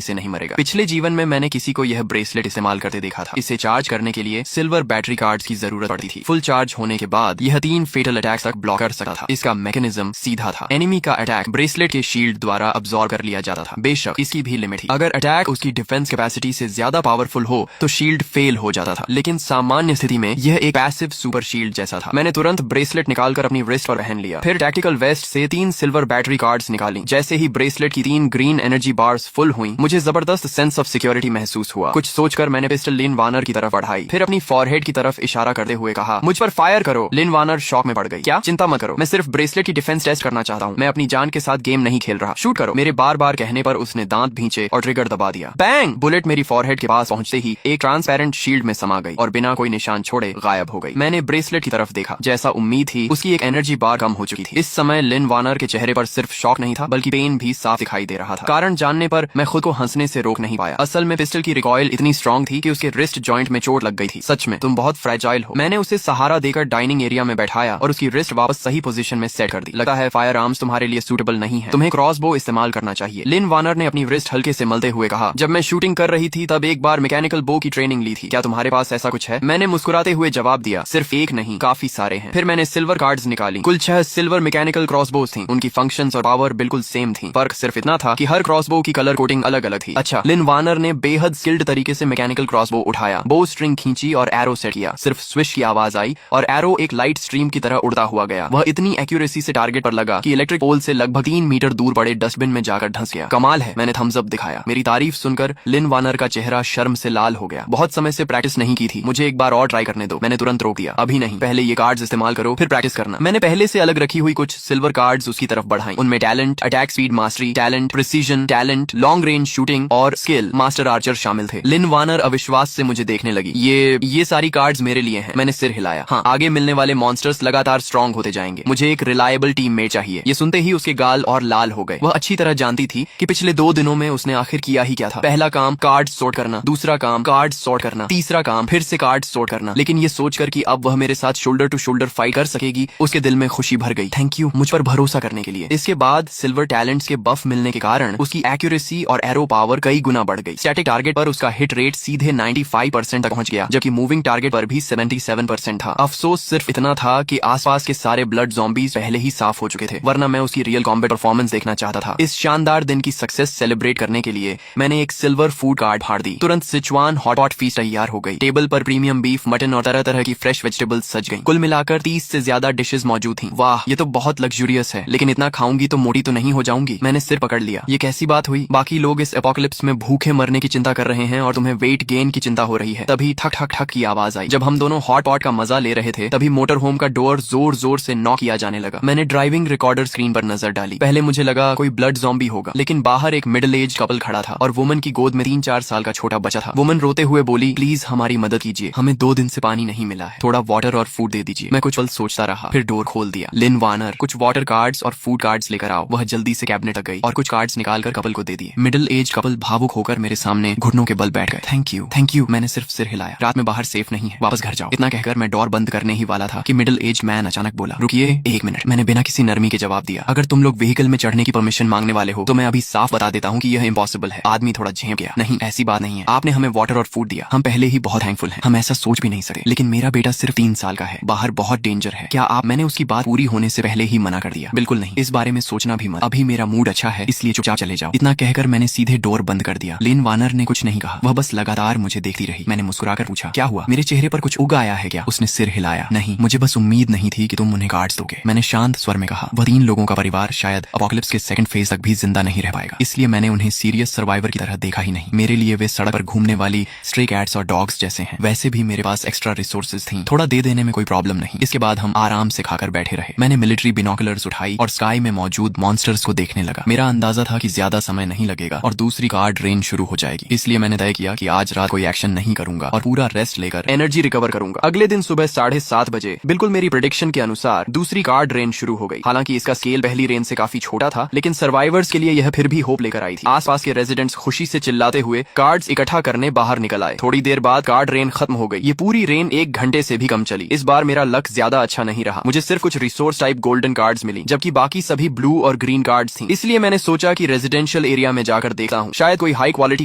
से नहीं मरेगा। पिछले जीवन में मैंने किसी को यह ब्रेसलेट इस्तेमाल करते देखा था। इसे चार्ज करने के लिए सिल्वर बैटरी कार्ड्स की जरूरत पड़ती थी। फुल चार्ज होने के बाद यह 3 फेटल अटैक तक ब्लॉक कर सकता था। इसका मैकेनिज्म सीधा था। एनिमी का अटैक ब्रेसलेट के शील्ड द्वारा अब्सॉर्ब कर लिया जाता था। बेशक इसकी भी लिमिट थी। अगर अटैक उसकी डिफेंस कैपेसिटी से ज्यादा पावरफुल हो तो शील्ड फेल हो जाता था, लेकिन सामान्य स्थिति में यह एक पैसिव सुपर शील्ड जैसा था। मैंने तुरंत ब्रेसलेट निकालकर अपनी रिस्ट पर पहन लिया। फिर टैक्टिकल वेस्ट से 3 सिल्वर बैटरी कार्ड्स निकाली। जैसे ही ब्रेसलेट की 3 ग्रीन एनर्जी बार्स फुल हुई, मुझे जबरदस्त सेंस ऑफ सिक्योरिटी महसूस हुआ। कुछ सोचकर मैंने पिस्टल लिन वानर की तरफ बढ़ाई, फिर अपनी फॉरहेड की तरफ इशारा करते हुए कहा, मुझ पर फायर करो। लिन वानर शॉक में पड़ गई। क्या? चिंता मत करो, मैं सिर्फ ब्रेसलेट की डिफेंस टेस्ट करना चाहता हूँ। मैं अपनी जान के साथ गेम नहीं खेल रहा। शूट करो। मेरे बार बार कहने पर उसने दांत भींचे और ट्रिगर दबा दिया। बैंग! बुलेट मेरी फॉरहेड के पास पहुंचते ही एक ट्रांसपेरेंट शील्ड में समा गई और बिना कोई निशान छोड़े गायब हो गई। मैंने ब्रेसलेट की तरफ देखा। जैसा उम्मीद थी, उसकी एक एनर्जी बार कम हो चुकी थी। इस समय लिन वानर के चेहरे पर सिर्फ शॉक नहीं था, बल्कि पेन भी साफ दिखाई दे रहा था। कारण जानने पर मैं खुद को हंसने से रोक नहीं पाया। असल में पिस्टल की रिकॉइल इतनी स्ट्रॉन्ग थी कि उसके रिस्ट जॉइंट में चोट लग गई थी। सच में तुम बहुत फ्रेजाइल हो। मैंने उसे सहारा देकर डाइनिंग एरिया में बैठाया और उसकी रिस्ट वापस सही पोजीशन में सेट कर दी। लगता है फायर आर्म्स तुम्हारे लिए सूटेबल नहीं है। तुम्हें क्रॉसबो इस्तेमाल करना चाहिए। लिन वानर ने अपनी रिस्ट हल्के से मलते हुए कहा, जब मैं शूटिंग कर रही थी तब एक बार मैकेनिकल बो की ट्रेनिंग ली थी। क्या तुम्हारे पास ऐसा कुछ है? मैंने मुस्कुराते हुए जवाब दिया, सिर्फ एक नहीं, काफी सारे हैं। फिर मैंने सिल्वर कार्ड्स निकाली। कुल 6 सिल्वर मैकेनिकल क्रॉसबोज थी। उनकी फंक्शंस और पावर बिल्कुल सेम थी। फर्क सिर्फ इतना था कि हर क्रॉसबो की कलर कोटिंग अलग अलग थी। अच्छा। लिन वानर ने बेहद स्किल्ड तरीके से मैकेनिकल क्रॉसबो उठाया, बो स्ट्रिंग खींची और एरो सेट किया। सिर्फ स्विश की आवाज आई और एरो एक लाइट स्ट्रीम की तरह उड़ता हुआ गया। वह इतनी एक्यूरेसी से टारगेट पर लगा कि इलेक्ट्रिक पोल से लगभग 3 मीटर दूर पड़े डस्टबिन में जाकर धंस गया। कमाल है, मैंने थम्स अप दिखाया। मेरी तारीफ सुनकर लिन वानर का चेहरा शर्म से लाल हो गया। बहुत समय से प्रैक्टिस नहीं की थी, मुझे एक बार और ट्राई करने दो। मैंने तुरंत रोक दिया, अभी नहीं, पहले ये कार्ड्स इस्तेमाल करो फिर प्रैक्टिस करना। मैंने पहले से अलग रखी हुई कुछ सिल्वर कार्ड्स उसकी तरफ बढ़ाई। उनमें talent, attack speed mastery, talent, precision, talent, long range shooting और स्किल मास्टर आर्चर शामिल थे। लिन वानर अविश्वास से मुझे देखने लगी। ये सारी कार्ड्स मेरे लिए हैं। मैंने सिर हिलाया। हाँ, आगे मिलने वाले मॉन्स्टर्स लगातार स्ट्रॉन्ग होते जाएंगे। मुझे एक रिलायबल टीममेट चाहिए। ये सुनते ही उसके गाल और लाल हो गए। वह अच्छी तरह जानती थी कि पिछले 2 दिनों में उसने आखिर किया ही क्या था। पहला काम कार्ड सॉर्ट करना, दूसरा काम कार्ड सॉर्ट करना, तीसरा काम फिर से कार्ड सॉर्ट करना। लेकिन ये सोचकर कि अब वह मेरे साथ शोल्डर टू शोल्डर फाइट कर सकेगी, उसके दिल में खुशी भर गई। थैंक यू मुझ पर भरोसा करने के लिए। इसके बाद सिल्वर टैलेंट्स के बफ मिलने के कारण उसकी एक्यूरेसी और एरो पावर कई गुना बढ़ गई। स्टैटिक टारगेट पर उसका हिट रेट सीधे 95% तक पहुंच गया, जबकि मूविंग टारगेट पर भी 77% था। अफसोस सिर्फ इतना था कि आसपास के सारे ब्लड ज़ॉम्बीज पहले ही साफ हो चुके थे, वरना मैं उसकी रियल कॉम्बैट परफॉर्मेंस देखना चाहता था। इस शानदार दिन की सक्सेस सेलिब्रेट करने के लिए मैंने एक सिल्वर फूड कार्ड फाड़ दी। तुरंत सिचुआन हॉट फीस्ट तैयार हो गई। टेबल पर प्रीमियम बीफ, मटन और तरह तरह की फ्रेश वेजिटेबल्स सज गई। कुल मिलाकर 30 से ज्यादा डिशेस मौजूद थी। वाह, ये तो बहुत लग्जूरियस है, लेकिन इतना खाऊंगी तो मोटी तो नहीं हो जाऊंगी। मैंने सिर पकड़ लिया। ये कैसी बात हुई? बाकी लोग इस एपोकलिप्स में भूखे मरने की चिंता कर रहे हैं और तुम्हें वेट गेन की चिंता हो रही है। तभी ठक ठक ठक की आवाज आई। जब हम दोनों हॉट पॉट का मजा ले रहे थे तभी मोटर होम का डोर जोर जोर से नॉक किया जाने लगा। मैंने ड्राइविंग रिकॉर्डर स्क्रीन पर नजर डाली। पहले मुझे लगा कोई ब्लड ज़ॉम्बी होगा, लेकिन बाहर एक मिडिल एज कपल खड़ा था और वुमन की गोद में 3-4 साल का छोटा बच्चा था। वुमन रोते हुए बोली, प्लीज हमारी मदद कीजिए, हमें 2 दिन से पानी नहीं मिला है, थोड़ा वाटर और फूड दे दीजिए। मैं कुछ पल सोचता रहा, फिर डोर खोल दिया। लिन वानर, कुछ वाटर कार्ड्स और फूड कार्ड्स लेकर आओ। वह जल्दी से कैबिनेट तक गई और कुछ कार्ड्स निकालकर कपल को दे दिए। मिडिल एज कपल भावुक होकर मेरे सामने घुटनों के बल बैठ गए। Thank you. मैंने सिर्फ सिर हिलाया। रात में बाहर सेफ नहीं है, वापस घर जाओ। इतना कहकर मैं डोर बंद करने ही वाला था कि मिडिल एज मैन अचानक बोला, रुकिए 1 मिनट। मैंने बिना किसी नरमी के जवाब दिया, अगर तुम लोग व्हीकल में चढ़ने की परमिशन मांगने वाले हो तो मैं अभी साफ बता देता हूँ कि यह इम्पॉसिबल है। आदमी थोड़ा झेप गया। नहीं, ऐसी बात नहीं है, आपने हमें वाटर और फूड दिया, हम पहले ही बहुत थैंकफुल हैं। हम ऐसा सोच भी नहीं सकते, लेकिन मेरा बेटा सिर्फ 3 साल का है, बाहर बहुत डेंजर है। क्या आप? मैंने उसकी बात पूरी होने से पहले ही मना कर दिया। बिल्कुल नहीं, इस बारे में सोचना भी मत, अभी मेरा मूड अच्छा है, इसलिए चुपचाप चले जाओ। इतना कहकर मैंने सीधे डोर बंद कर दिया। लिन वानर ने कुछ नहीं कहा, वह बस लगातार मुझे देखती रही। मैंने मुस्कुराकर पूछा, क्या हुआ? मेरे चेहरे पर कुछ उग आया है क्या? उसने सिर हिलाया। नहीं, मुझे बस उम्मीद नहीं थी कि तुम उन्हें कार्ड्स दोगे। मैंने शांत स्वर में कहा, वह 3 लोगों का परिवार शायद अपोकलिप्स के सेकंड फेज तक भी जिंदा नहीं रह पाएगा, इसलिए मैंने उन्हें सीरियस सर्वाइवर की तरह देखा ही नहीं। मेरे लिए वे सड़क पर घूमने वाली स्ट्रे कैट्स और डॉग्स जैसे हैं। वैसे भी मेरे पास एक्स्ट्रा रिसोर्सेज थी, थोड़ा दे देने में कोई प्रॉब्लम नहीं। इसके बाद हम आराम से खाकर बैठे रहे। मैंने मिलिट्री बिनोकुलर्स उठाई और स्काई में मौजूद मॉन्स्टर्स को देखने लगा। मेरा अंदाजा था कि ज्यादा समय नहीं लगेगा और दूसरी कार्ड रेंज शुरू हो जाएगी, इसलिए मैंने तय किया कि आज रात कोई एक्शन नहीं करूंगा और पूरा रेस्ट लेकर एनर्जी रिकवर करूंगा। अगले दिन सुबह 7:30 बजे बिल्कुल मेरी प्रेडिक्शन के अनुसार दूसरी कार्ड रेंज शुरू हो गई। हालांकि इसका स्केल पहली रेंज से काफी छोटा था, लेकिन सर्वाइवर्स के लिए यह फिर भी होप लेकर आई थी। आसपास के रेजिडेंट्स खुशी से चिल्लाते हुए कार्ड्स इकट्ठा करने बाहर निकल आए। थोड़ी देर बाद कार्ड रेन खत्म हो गई। ये पूरी रेन 1 घंटे से भी कम चली। इस बार मेरा लक ज्यादा अच्छा नहीं रहा। मुझे सिर्फ कुछ रिसोर्स टाइप गोल्डन कार्ड्स मिली, जबकि जबकि बाकी सभी ब्लू और ग्रीन कार्ड्स थी। इसलिए मैंने सोचा कि रेजिडेंशियल एरिया में जाकर देखता हूँ, शायद कोई हाई क्वालिटी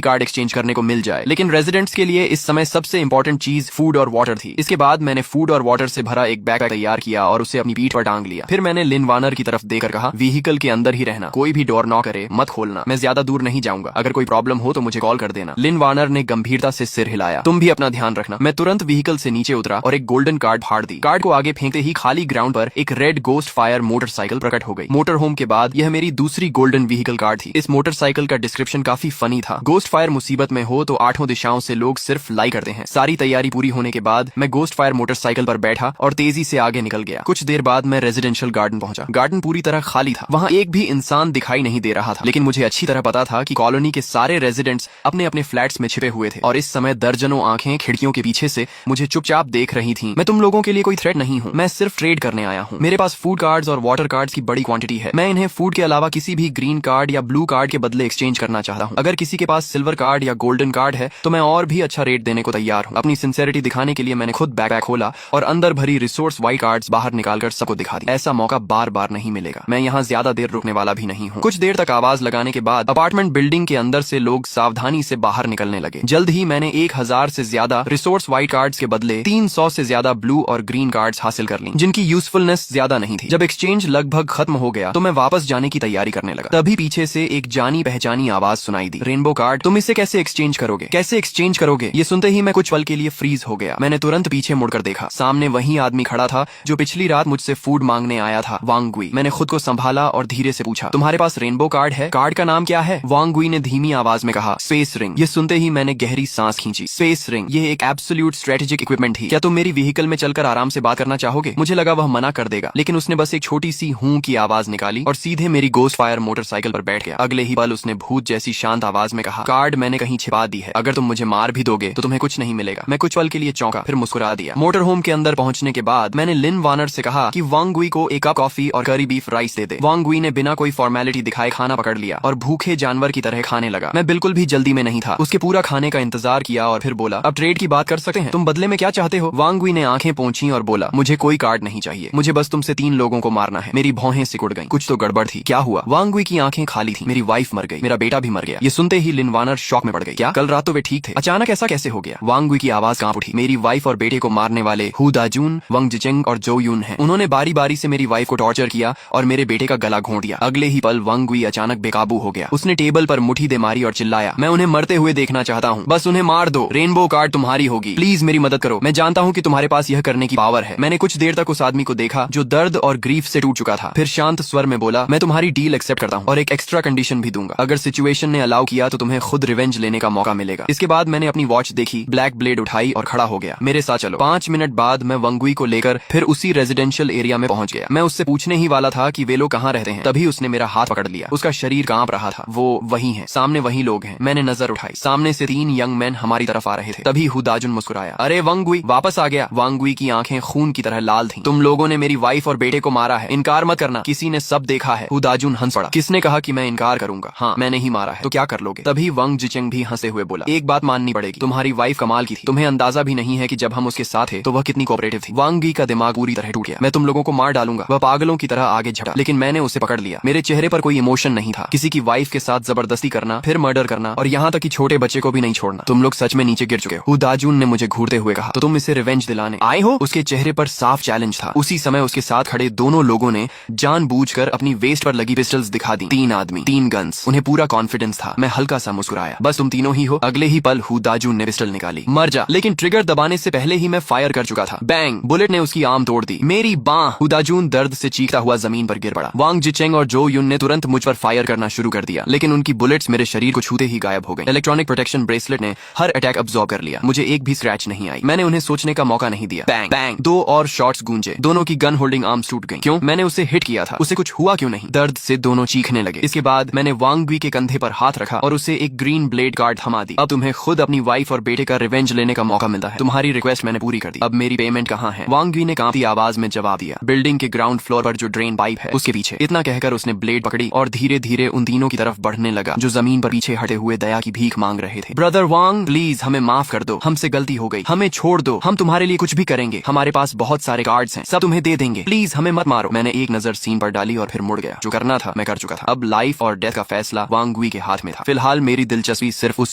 कार्ड एक्सचेंज करने को मिल जाए। लेकिन रेजिडेंट्स के लिए इस समय सबसे इंपॉर्टेंट चीज फूड और वाटर थी। इसके बाद मैंने फूड और वाटर से भरा एक बैग तैयार किया और उसे अपनी पीठ पर टांग लिया। फिर मैंने लिन वार्नर की तरफ देकर कहा, व्हीकल के अंदर ही रहना, कोई भी डोर नॉक करे मत खोलना, मैं ज्यादा दूर नहीं जाऊंगा, अगर कोई प्रॉब्लम हो तो मुझे कॉल कर देना। लिन वार्नर ने गंभीरता से सिर हिलाया, तुम भी अपना ध्यान रखना। मैं तुरंत व्हीकल से नीचे उतरा और एक गोल्डन कार्ड फाड़ दी। कार्ड को आगे फेंकते ही खाली ग्राउंड पर एक रेड गोस्ट फायर मोटरसाइकिल प्रकट हो गई। मोटर होम के बाद यह मेरी दूसरी गोल्डन व्हीकल कार्ड थी। इस मोटरसाइकिल का डिस्क्रिप्शन काफी फनी था। गोस्ट फायर मुसीबत में हो तो 8 दिशाओं से लोग सिर्फ लाइक करते हैं। सारी तैयारी पूरी होने के बाद मैं गोस्ट फायर मोटरसाइकिल पर बैठा और तेजी से आगे निकल गया। कुछ देर बाद मैं रेजिडेंशियल गार्डन पहुंचा। गार्डन पूरी तरह खाली था, वहां एक भी इंसान दिखाई नहीं दे रहा था। लेकिन मुझे अच्छी तरह पता था कि कॉलोनी के सारे रेजिडेंट्स अपने अपने फ्लैट्स में छिपे हुए थे और इस समय दर्जनों आंखें खिड़कियों के पीछे से मुझे चुपचाप देख रही थीं। मैं तुम लोगों के लिए कोई थ्रेट नहीं हूँ, मैं सिर्फ ट्रेड करने आया हूँ। मेरे पास फूड कार्ड्स और वाटर कार्ड्स की बड़ी क्वांटिटी है। मैं इन्हें फूड के अलावा किसी भी ग्रीन कार्ड या ब्लू कार्ड के बदले एक्सचेंज करना चाहता हूँ। अगर किसी के पास सिल्वर कार्ड या गोल्डन कार्ड है तो मैं और भी अच्छा रेट देने को तैयार हूँ। अपनी सिंसेरिटी दिखाने के लिए मैंने खुद बैग खोला और अंदर भरी रिसोर्स वाइट कार्ड्स बाहर निकालकर सबको दिखा दी। ऐसा मौका बार बार नहीं मिलेगा। मैं यहाँ ज्यादा देर रुकने वाला भी नहीं हूँ। कुछ देर तक आवाज लगाने के बाद अपार्टमेंट बिल्डिंग के अंदर से लोग सावधानी से बाहर निकलने लगे। जल्द ही मैंने 1000 से ज्यादा रिसोर्स वाइट कार्ड्स के बदले 300 से ज्यादा ब्लू और ग्रीन कार्ड्स हासिल कर ली, जिनकी यूजफुलनेस ज्यादा नहीं थी। जब एक्सचेंज लगभग खत्म हो गया तो मैं वापस जाने की तैयारी करने लगा। तभी पीछे से एक जानी पहचानी आवाज सुनाई दी, रेनबो कार्ड, तुम इसे कैसे एक्सचेंज करोगे, कैसे एक्सचेंज करोगे? ये सुनते ही मैं कुछ पल के लिए फ्रीज हो गया। मैंने तुरंत पीछे मुड़कर देखा, सामने वही आदमी खड़ा था जो पिछली रात मुझसे फूड मांगने आया था, वांग गुई। मैंने खुद को संभाला और धीरे से पूछा, तुम्हारे पास रेनबो कार्ड है? कार्ड का नाम क्या है? वांग गुई ने धीमी आवाज में कहा, स्पेस रिंग। ये सुनते ही मैंने गहरी सांस खींची। स्पेस रिंग, ये एक एब्सोल्यूट स्ट्रेटेजिक इक्विपमेंट थी। क्या तुम मेरी व्हीकल में चलकर आराम से बात करना चाहोगे? मुझे लगा वह मना कर देगा, लेकिन उसने बस एक छोटी सी हूं की आवाज निकाली और सीधे मेरी गोस्ट फायर मोटरसाइकिल पर बैठ गया। अगले ही पल उसने भूत जैसी शांत आवाज में कहा, कार्ड मैंने कहीं छिपा दी है, अगर तुम मुझे मार भी दोगे तो तुम्हें कुछ नहीं मिलेगा। मैं कुछ पल के लिए चौंका, फिर मुस्कुरा दिया। मोटर होम के अंदर पहुंचने के बाद मैंने लिन वार्नर से कहा कि वांग गुई को एक कप कॉफी और करी बीफ राइस दे दे। वांग गुई ने बिना कोई फॉर्मेलिटी दिखाए खाना पकड़ लिया और भूखे जानवर की तरह खाने लगा। मैं बिल्कुल भी जल्दी में नहीं था। उसके पूरा खाने का इंतजार किया और फिर बोला, अब ट्रेड की बात कर सकते हैं, तुम बदले में क्या चाहते हो? वांग गुई ने आंखें पोंछी और बोला, मुझे कोई कार्ड नहीं चाहिए, मुझे बस तुमसे 3 लोगों को मारना है। मेरी भौहें सिकुड़ गईं। कुछ तो गड़बड़ थी। क्या हुआ? वांग गुई की आंखें खाली थी। मेरी वाइफ मर गई, मेरा बेटा भी मर गया। ये सुनते ही लिन वार्नर शॉक में पड़ गई। क्या कल रात तो वे ठीक थे, अचानक ऐसा कैसे हो गया? वांग गुई की आवाज कांप उठी। मेरी वाइफ और बेटे को मारने वाले हु दाजून, वंग जिचेंग और जो यून हैं। उन्होंने बारी बारी से मेरी वाइफ को टॉर्चर किया और मेरे बेटे का गला घोंट दिया। अगले ही पल वांग गुई अचानक बेकाबू हो गया। उसने टेबल पर मुट्ठी दे मारी और चिल्लाया, मैं उन्हें मरते हुए देखना चाहता हूँ, बस उन्हें मार दो, रेनबो कार्ड तुम्हारी होगी, प्लीज मेरी मदद करो। मैं जानता हूँ कि तुम्हारे पास यह करने की पावर है। मैंने कुछ देर तक उस आदमी को देखा जो दर्द और ग्रीफ से टूट चुका था। फिर शांत स्वर में बोला, मैं तुम्हारी डील एक्सेप्ट करता हूँ और एक एक्स्ट्रा कंडीशन भी दूंगा। अगर सिचुएशन ने अलाउ किया तो तुम्हें खुद रिवेंज लेने का मौका मिलेगा। इसके बाद मैंने अपनी वॉच देखी, ब्लैक ब्लेड उठाई और खड़ा हो गया। मेरे साथ चलो। 5 मिनट बाद मैं वांग गुई को लेकर फिर उसी रेजिडेंशियल एरिया में पहुंच गया। मैं उससे पूछने ही वाला था कि वे लोग कहाँ रहते हैं, तभी उसने मेरा हाथ पकड़ लिया। उसका शरीर कांप रहा था। वो वही है, सामने वही लोग हैं। मैंने नजर उठाई, सामने से 3 यंग मैन हमारी तरफ आ रहे थे। तभी हुदाजुन मुस्कुराया, अरे वांग गुई वापस आ गया। वांग गुई की आंखें खून की तरह लाल थीं। तुम लोगों ने मेरी वाइफ और बेटे को मारा है, इनकार मत करना, किसी ने सब देखा है। हुदाजुन हंस पड़ा, किसने कहा कि मैं इनकार करूंगा? हाँ, मैंने ही मारा है, तो क्या कर लोगे? तभी वंग जिचेंग भी हंसे हुए बोला, एक बात माननी पड़ेगी, तुम्हारी वाइफ कमाल की थी। तुम्हें अंदाजा भी नहीं है कि जब हम उसके साथ थे तो वह कितनी कोऑपरेटिव थी। वांग गुई का दिमाग पूरी तरह टूट गया। मैं तुम लोगों को मार डालूंगा, वह पागलों की तरह आगे झटा, लेकिन मैंने उसे पकड़ लिया। मेरे चेहरे पर कोई इमोशन नहीं था। किसी की वाइफ के साथ जबरदस्ती करना, फिर मर्डर करना और यहाँ तक कि छोटे बच्चे को भी नहीं छोड़ना। तुम लोग सच में नीचे गिर चुके हो। हुदाजुन ने मुझे घूरते हुए कहा, तो तुम इसे रिवेंज दिलाने आए हो? उसके चेहरे पर साफ चैलेंज था। उसी समय उसके साथ खड़े दोनों लोगों ने जानबूझकर अपनी वेस्ट पर लगी पिस्टल्स दिखा दी। 3 आदमी, 3 गन्स, उन्हें पूरा कॉन्फिडेंस था। मैं हल्का सा मुस्कुराया, बस तुम तीनों ही हो? अगले ही पल हुदाजुन ने पिस्टल निकाली, मर जा। लेकिन ट्रिगर दबाने से पहले ही मैं फायर कर चुका था। बैंग, बुलेट ने उसकी आर्म तोड़ दी, मेरी बांह। हुदाजुन दर्द से चीखता हुआ जमीन पर गिर पड़ा। वांग जिचेंग और जो यून ने तुरंत मुझ पर फायर करना शुरू कर दिया, लेकिन उनकी बुलेट्स मेरे शरीर को छूते ही गायब हो गई। इलेक्ट्रॉनिक प्रोटेक्शन ब्रेसलेट ने हर अटैक अब्सॉर्ब कर लिया। मुझे एक भी स्क्रैच नहीं आई। मैंने उन्हें सोचने का मौका नहीं दिया। बैंग बैंग, 2 और शॉट्स गूंजे। दोनों की गन होल्डिंग आर्म्स टूट गई। क्यों? मैंने उसे हिट किया था, उसे कुछ हुआ क्यों नहीं? दर्द से दोनों चीखने लगे। इसके बाद मैंने वांग गुई के कंधे पर हाथ रखा और उसे एक ग्रीन ब्लेड कार्ड थमा दी। अब तुम्हें खुद अपनी वाइफ और बेटे का रिवेंज लेने का मौका मिलता है। तुम्हारी रिक्वेस्ट मैंने पूरी कर दी, अब मेरी पेमेंट कहाँ है? वांग गुई ने कांपती आवाज में जवाब दिया, बिल्डिंग के ग्राउंड फ्लोर पर जो ड्रेन पाइप है उसके पीछे। इतना कहकर उसने ब्लेड पकड़ी और धीरे धीरे उन तीनों की तरफ बढ़ने लगा जो जमीन पर पीछे हटे हुए दया की भीख मांग रहे थे। ब्रदर वांग, प्लीज हमें माफ कर दो, हमसे गलती हो गई, हमें छोड़ दो, हम तुम्हारे लिए कुछ भी करेंगे, हमारे पास बहुत सारे कार्ड्स हैं, सब तुम्हें दे देंगे, प्लीज हमें मत मारो। मैंने एक नजर नजर सीन पर डाली और फिर मुड़ गया। जो करना था मैं कर चुका था। अब लाइफ और डेथ का फैसला वांग गुई के हाथ में था। फिलहाल मेरी दिलचस्पी सिर्फ उस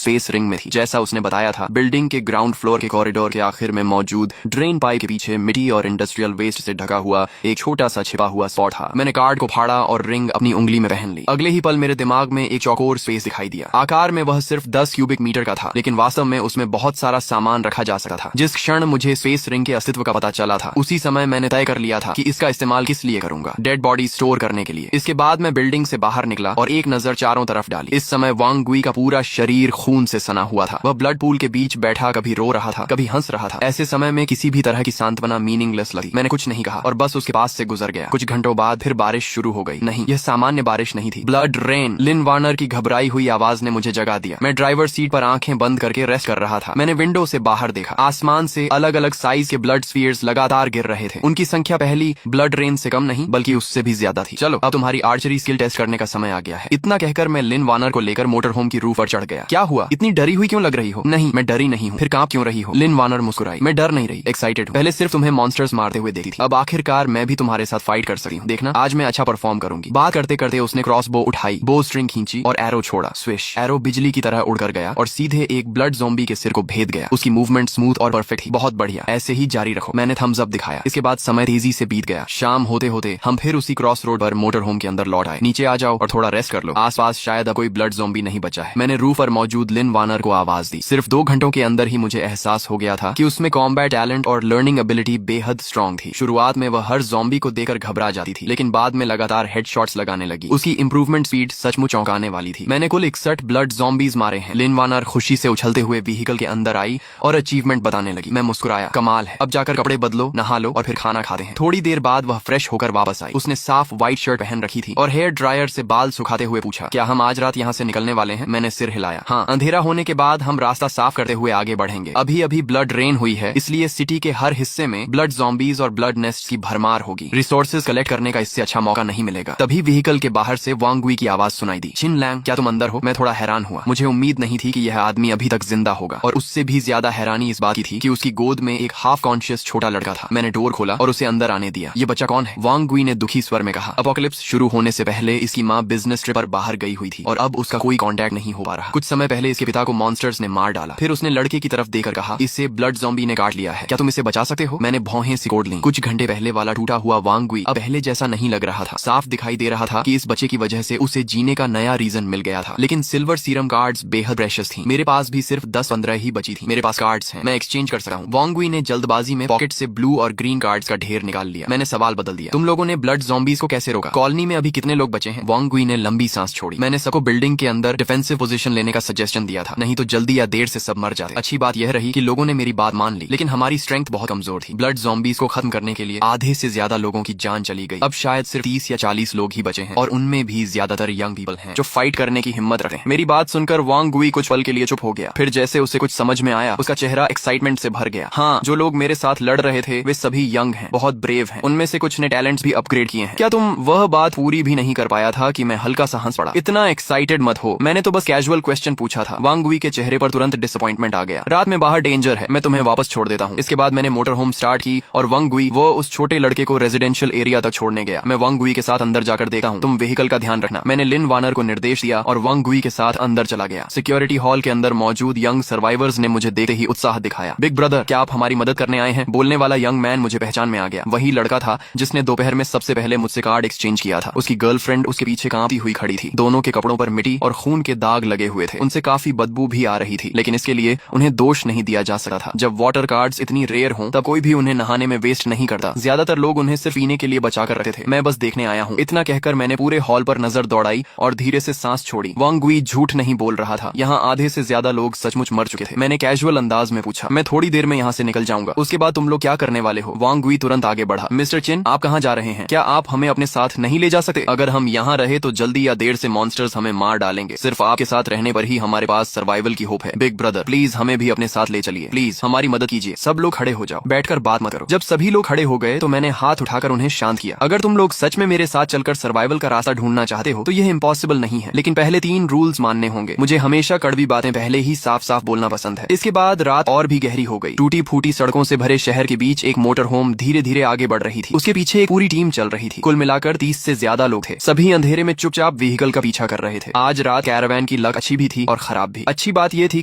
स्पेस रिंग में थी। जैसा उसने बताया था, बिल्डिंग के ग्राउंड फ्लोर के कॉरिडोर के आखिर में मौजूद ड्रेन पाइप के पीछे मिट्टी और इंडस्ट्रियल वेस्ट से ढका हुआ एक छोटा सा छिपा हुआ स्पॉट था। मैंने कार्ड को फाड़ा और रिंग अपनी उंगली में पहन ली। अगले ही पल मेरे दिमाग में एक चौकोर स्पेस दिखाई दिया। आकार में वह सिर्फ 10 क्यूबिक मीटर का था, लेकिन वास्तव में उसमें बहुत सारा सामान रखा जा सकता था। जिस क्षण मुझे स्पेस रिंग के अस्तित्व का पता चला था, उसी समय मैंने तय कर लिया था कि इसका इस्तेमाल किस लिए करूंगा। डेड बॉडी स्टोर करने के लिए। इसके बाद मैं बिल्डिंग से बाहर निकला और एक नजर चारों तरफ डाली। इस समय वांग गुई का पूरा शरीर खून से सना हुआ था। वह ब्लड पूल के बीच बैठा कभी रो रहा था, कभी हंस रहा था। ऐसे समय में किसी भी तरह की सांत्वना मीनिंगलेस लगी। मैंने कुछ नहीं कहा और बस उसके पास से गुजर गया। कुछ घंटों बाद फिर बारिश शुरू हो गई। नहीं, यह सामान्य बारिश नहीं थी, ब्लड रेन। लिन वार्नर की घबराई हुई आवाज ने मुझे जगा दिया। मैं ड्राइवर सीट पर आंखें बंद करके रेस्ट कर रहा था। मैंने विंडो से बाहर देखा। आसमान से अलग अलग साइज के ब्लड स्फीयर्स लगातार गिर रहे थे। उनकी संख्या पहली ब्लड रेन से कम नहीं बल्कि उससे भी ज्यादा थी। चलो अब तुम्हारी आर्चरी स्किल टेस्ट करने का समय आ गया है। इतना कहकर मैं लिन वार्नर को लेकर मोटर होम की रूफ पर चढ़ गया। क्या हुआ? इतनी डरी हुई क्यों लग रही हो? नहीं, मैं डरी नहीं हूँ। फिर कांप क्यों रही हो? लिन वार्नर मुस्कुराई। मैं डर नहीं रही, एक्साइटेड हूँ। पहले सिर्फ तुम्हें मॉन्स्टर्स मारते हुए देखी थी, अब आखिरकार मैं भी तुम्हारे साथ फाइट कर सकती हूँ। देखना, आज मैं अच्छा परफॉर्म करूंगी। बात करते करते उसने क्रॉस बो उठाई, बो स्ट्रिंग खींची और एरो छोड़ा। स्विश, एरो बिजली की तरह उड़कर गया और सीधे एक ब्लड ज़ॉम्बी के सिर को भेद गया। उसकी मूवमेंट स्मूथ और परफेक्ट थी। बहुत बढ़िया, ऐसे ही जारी रखो। मैंने थम्स अप दिखाया। इसके बाद समय तेजी से बीत गया। शाम होते होते हम फिर उसी क्रॉस रोड पर मोटर होम के अंदर लौट आए। नीचे आ जाओ और थोड़ा रेस्ट कर लो। आसपास शायद अब कोई ब्लड ज़ॉम्बी नहीं बचा है। मैंने रूफ पर मौजूद लिन वार्नर को आवाज दी। सिर्फ 2 घंटों के अंदर ही मुझे एहसास हो गया था कि उसमें कॉम्बैट टैलेंट और लर्निंग एबिलिटी बेहद स्ट्रॉन्ग थी। शुरुआत में वह हर ज़ॉम्बी को देकर घबरा जाती थी, लेकिन बाद में लगातार हेडशॉट्स लगाने लगी। उसकी इंप्रूवमेंट स्पीड सचमुच चौंकाने वाली थी। मैंने कुल 61 ब्लड ज़ॉम्बीज मारे हैं। लिन वार्नर खुशी से उछलते हुए व्हीकल के अंदर आई और अचीवमेंट बताने लगी। मैं मुस्कुराया। कमाल है, अब जाकर कपड़े बदलो, नहा लो और फिर खाना खाते हैं। थोड़ी देर बाद वह फ्रेश होकर वापस आई। उसने साफ व्हाइट शर्ट पहन रखी थी और हेयर ड्रायर से बाल सुखाते हुए पूछा, क्या हम आज रात यहाँ से निकलने वाले हैं? मैंने सिर हिलाया। हाँ, अंधेरा होने के बाद हम रास्ता साफ करते हुए आगे बढ़ेंगे। अभी अभी ब्लड रेन हुई है, इसलिए सिटी के हर हिस्से में ब्लड ज़ॉम्बीज और ब्लड नेस्ट की भरमार होगी। रिसोर्सेज कलेक्ट करने का इससे अच्छा मौका नहीं मिलेगा। तभी व्हीकल के बाहर से वांग गुई की आवाज सुनाई दी। चिन लैंग, क्या तुम अंदर हो? मैं थोड़ा हैरान हुआ। मुझे उम्मीद नहीं थी कि यह आदमी अभी तक जिंदा होगा, और उससे भी ज्यादा हैरानी इस बात की थी कि उसकी गोद में एक हाफ कॉन्शियस छोटा लड़का था। मैंने डोर खोला और उसे अंदर आने दिया। ये बच्चा कौन है? वांग गुई ने दुखी स्वर में कहा। अपोकलिप्स शुरू होने से पहले इसकी माँ बिजनेस ट्रिप पर बाहर गई हुई थी और अब उसका कोई कांटेक्ट नहीं हो पा रहा। कुछ समय पहले इसके पिता को मॉन्स्टर्स ने मार डाला। फिर उसने लड़के की तरफ देखकर कहा, इसे ब्लड ज़ॉम्बी ने काट लिया है। क्या तुम इसे बचा सकते हो? मैंने भौहें सिकोड़ ली। कुछ घंटे पहले वाला टूटा हुआ वांग गुई अब पहले जैसा नहीं लग रहा था। साफ दिखाई दे रहा था कि इस बच्चे की वजह से उसे जीने का नया रीजन मिल गया था। लेकिन सिल्वर सीरम कार्ड्स बेहद प्रेशियस थी। मेरे पास भी सिर्फ 10-15 ही बची थी। मेरे पास कार्ड्स हैं, मैं एक्सचेंज कर सकता हूँ। वांग गुई ने जल्दबाजी में पॉकेट से ब्लू और ग्रीन कार्ड्स का ढेर निकाल लिया। मैंने सवाल बदल दिया, तुम लोगों ने ब्लड ज़ॉम्बीज को कैसे रोका? कॉलोनी में अभी कितने लोग बचे हैं? वांग गुई ने लंबी सांस छोड़ी। मैंने सबको बिल्डिंग के अंदर डिफेंसिव पोजीशन लेने का सजेशन दिया था, नहीं तो जल्दी या देर से सब मर जाते। अच्छी बात यह रही कि लोगों ने मेरी बात मान ली, लेकिन हमारी स्ट्रेंथ बहुत कमजोर थी। ब्लड ज़ॉम्बीज को खत्म करने के लिए आधे से ज्यादा लोगों की जान चली गई। अब शायद सिर्फ 30 या 40 लोग ही बचे हैं, और उनमें भी ज्यादातर यंग पीपल हैं जो फाइट करने की हिम्मत रखते हैं। मेरी बात सुनकर वांग गुई कुछ पल के लिए चुप हो गया। फिर जैसे उसे कुछ समझ में आया, उसका चेहरा एक्साइटमेंट से भर गया। हाँ, जो लोग मेरे साथ लड़ रहे थे वे सभी यंग हैं, बहुत ब्रेव हैं। उनमें से कुछ ने टैलेंट्स भी अपग्रेड किए हैं। क्या तुम वह बात पूरी भी नहीं कर पाया था कि मैं हल्का सा हंस पड़ा? इतना एक्साइटेड मत हो, मैंने तो बस कैजुअल क्वेश्चन पूछा था। वांग गुई के चेहरे पर तुरंत डिसअपॉइंटमेंट आ गया। रात में बाहर डेंजर है, मैं तुम्हें वापस छोड़ देता हूँ। इसके बाद मैंने मोटर होम स्टार्ट की और वांग गुई वो उस छोटे लड़के को रेजिडेंशियल एरिया तक छोड़ने गया। मैं वांग गुई के साथ अंदर जाकर देखता हूँ, तुम व्हीकल का ध्यान रखना। मैंने लिन वार्नर को निर्देश दिया और वांग गुई के साथ अंदर चला गया। सिक्योरिटी हॉल के अंदर मौजूद यंग सर्वाइवर्स ने मुझे देखते ही उत्साह दिखाया। बिग ब्रदर, क्या आप हमारी मदद करने आए हैं? बोलने वाला यंग मैन मुझे पहचान में आ गया। वही लड़का था जिसने दोपहर में सबसे पहले मुझसे कार्ड एक्सचेंज किया था। उसकी गर्लफ्रेंड उसके पीछे कांपती हुई खड़ी थी। दोनों के कपड़ों पर मिट्टी और खून के दाग लगे हुए थे। उनसे काफी बदबू भी आ रही थी, लेकिन इसके लिए उन्हें दोष नहीं दिया जा सकता था। जब वाटर कार्ड्स इतनी रेयर हों तब कोई भी उन्हें नहाने में वेस्ट नहीं करता। ज्यादातर लोग उन्हें सिर्फ पीने के लिए बचा कर रखते थे। मैं बस देखने आया हूँ। इतना कहकर मैंने पूरे हॉल पर नजर दौड़ाई और धीरे से सांस छोड़ी। वांग गुई झूठ नहीं बोल रहा था। यहाँ आधे से ज्यादा लोग सचमुच मर चुके थे। मैंने कैजुअल अंदाज में पूछा, मैं थोड़ी देर में यहाँ से निकल जाऊंगा, उसके बाद तुम लोग क्या करने वाले हो? वांग गुई तुरंत आगे बढ़ा। मिस्टर चिन, आप कहाँ जा रहे हैं? क्या आप हमें अपने साथ नहीं ले जा सकते? अगर हम यहाँ रहे तो जल्दी या देर से मॉन्स्टर्स हमें मार डालेंगे। सिर्फ आपके साथ रहने पर ही हमारे पास सर्वाइवल की होप है। बिग ब्रदर, प्लीज हमें भी अपने साथ ले चलिए। प्लीज हमारी मदद कीजिए। सब लोग खड़े हो जाओ, बैठकर बात मत करो। जब सभी लोग खड़े हो गए तो मैंने हाथ उठाकर उन्हें शांत किया। अगर तुम लोग सच में मेरे साथ चलकर सर्वाइवल का रास्ता ढूंढना चाहते हो तो यह इम्पॉसिबल नहीं है, लेकिन पहले 3 रूल्स मानने होंगे। मुझे हमेशा कड़वी बातें पहले ही साफ साफ बोलना पसंद है। इसके बाद रात और भी गहरी हो गई। टूटी फूटी सड़कों से भरे शहर के बीच एक मोटर होम धीरे धीरे आगे बढ़ रही थी। उसके पीछे एक पूरी टीम चल चल रही थी। कुल मिलाकर 30 से ज्यादा लोग थे। सभी अंधेरे में चुपचाप व्हीकल का पीछा कर रहे थे। आज रात कैरावैन की लक अच्छी भी थी और खराब भी। अच्छी बात यह थी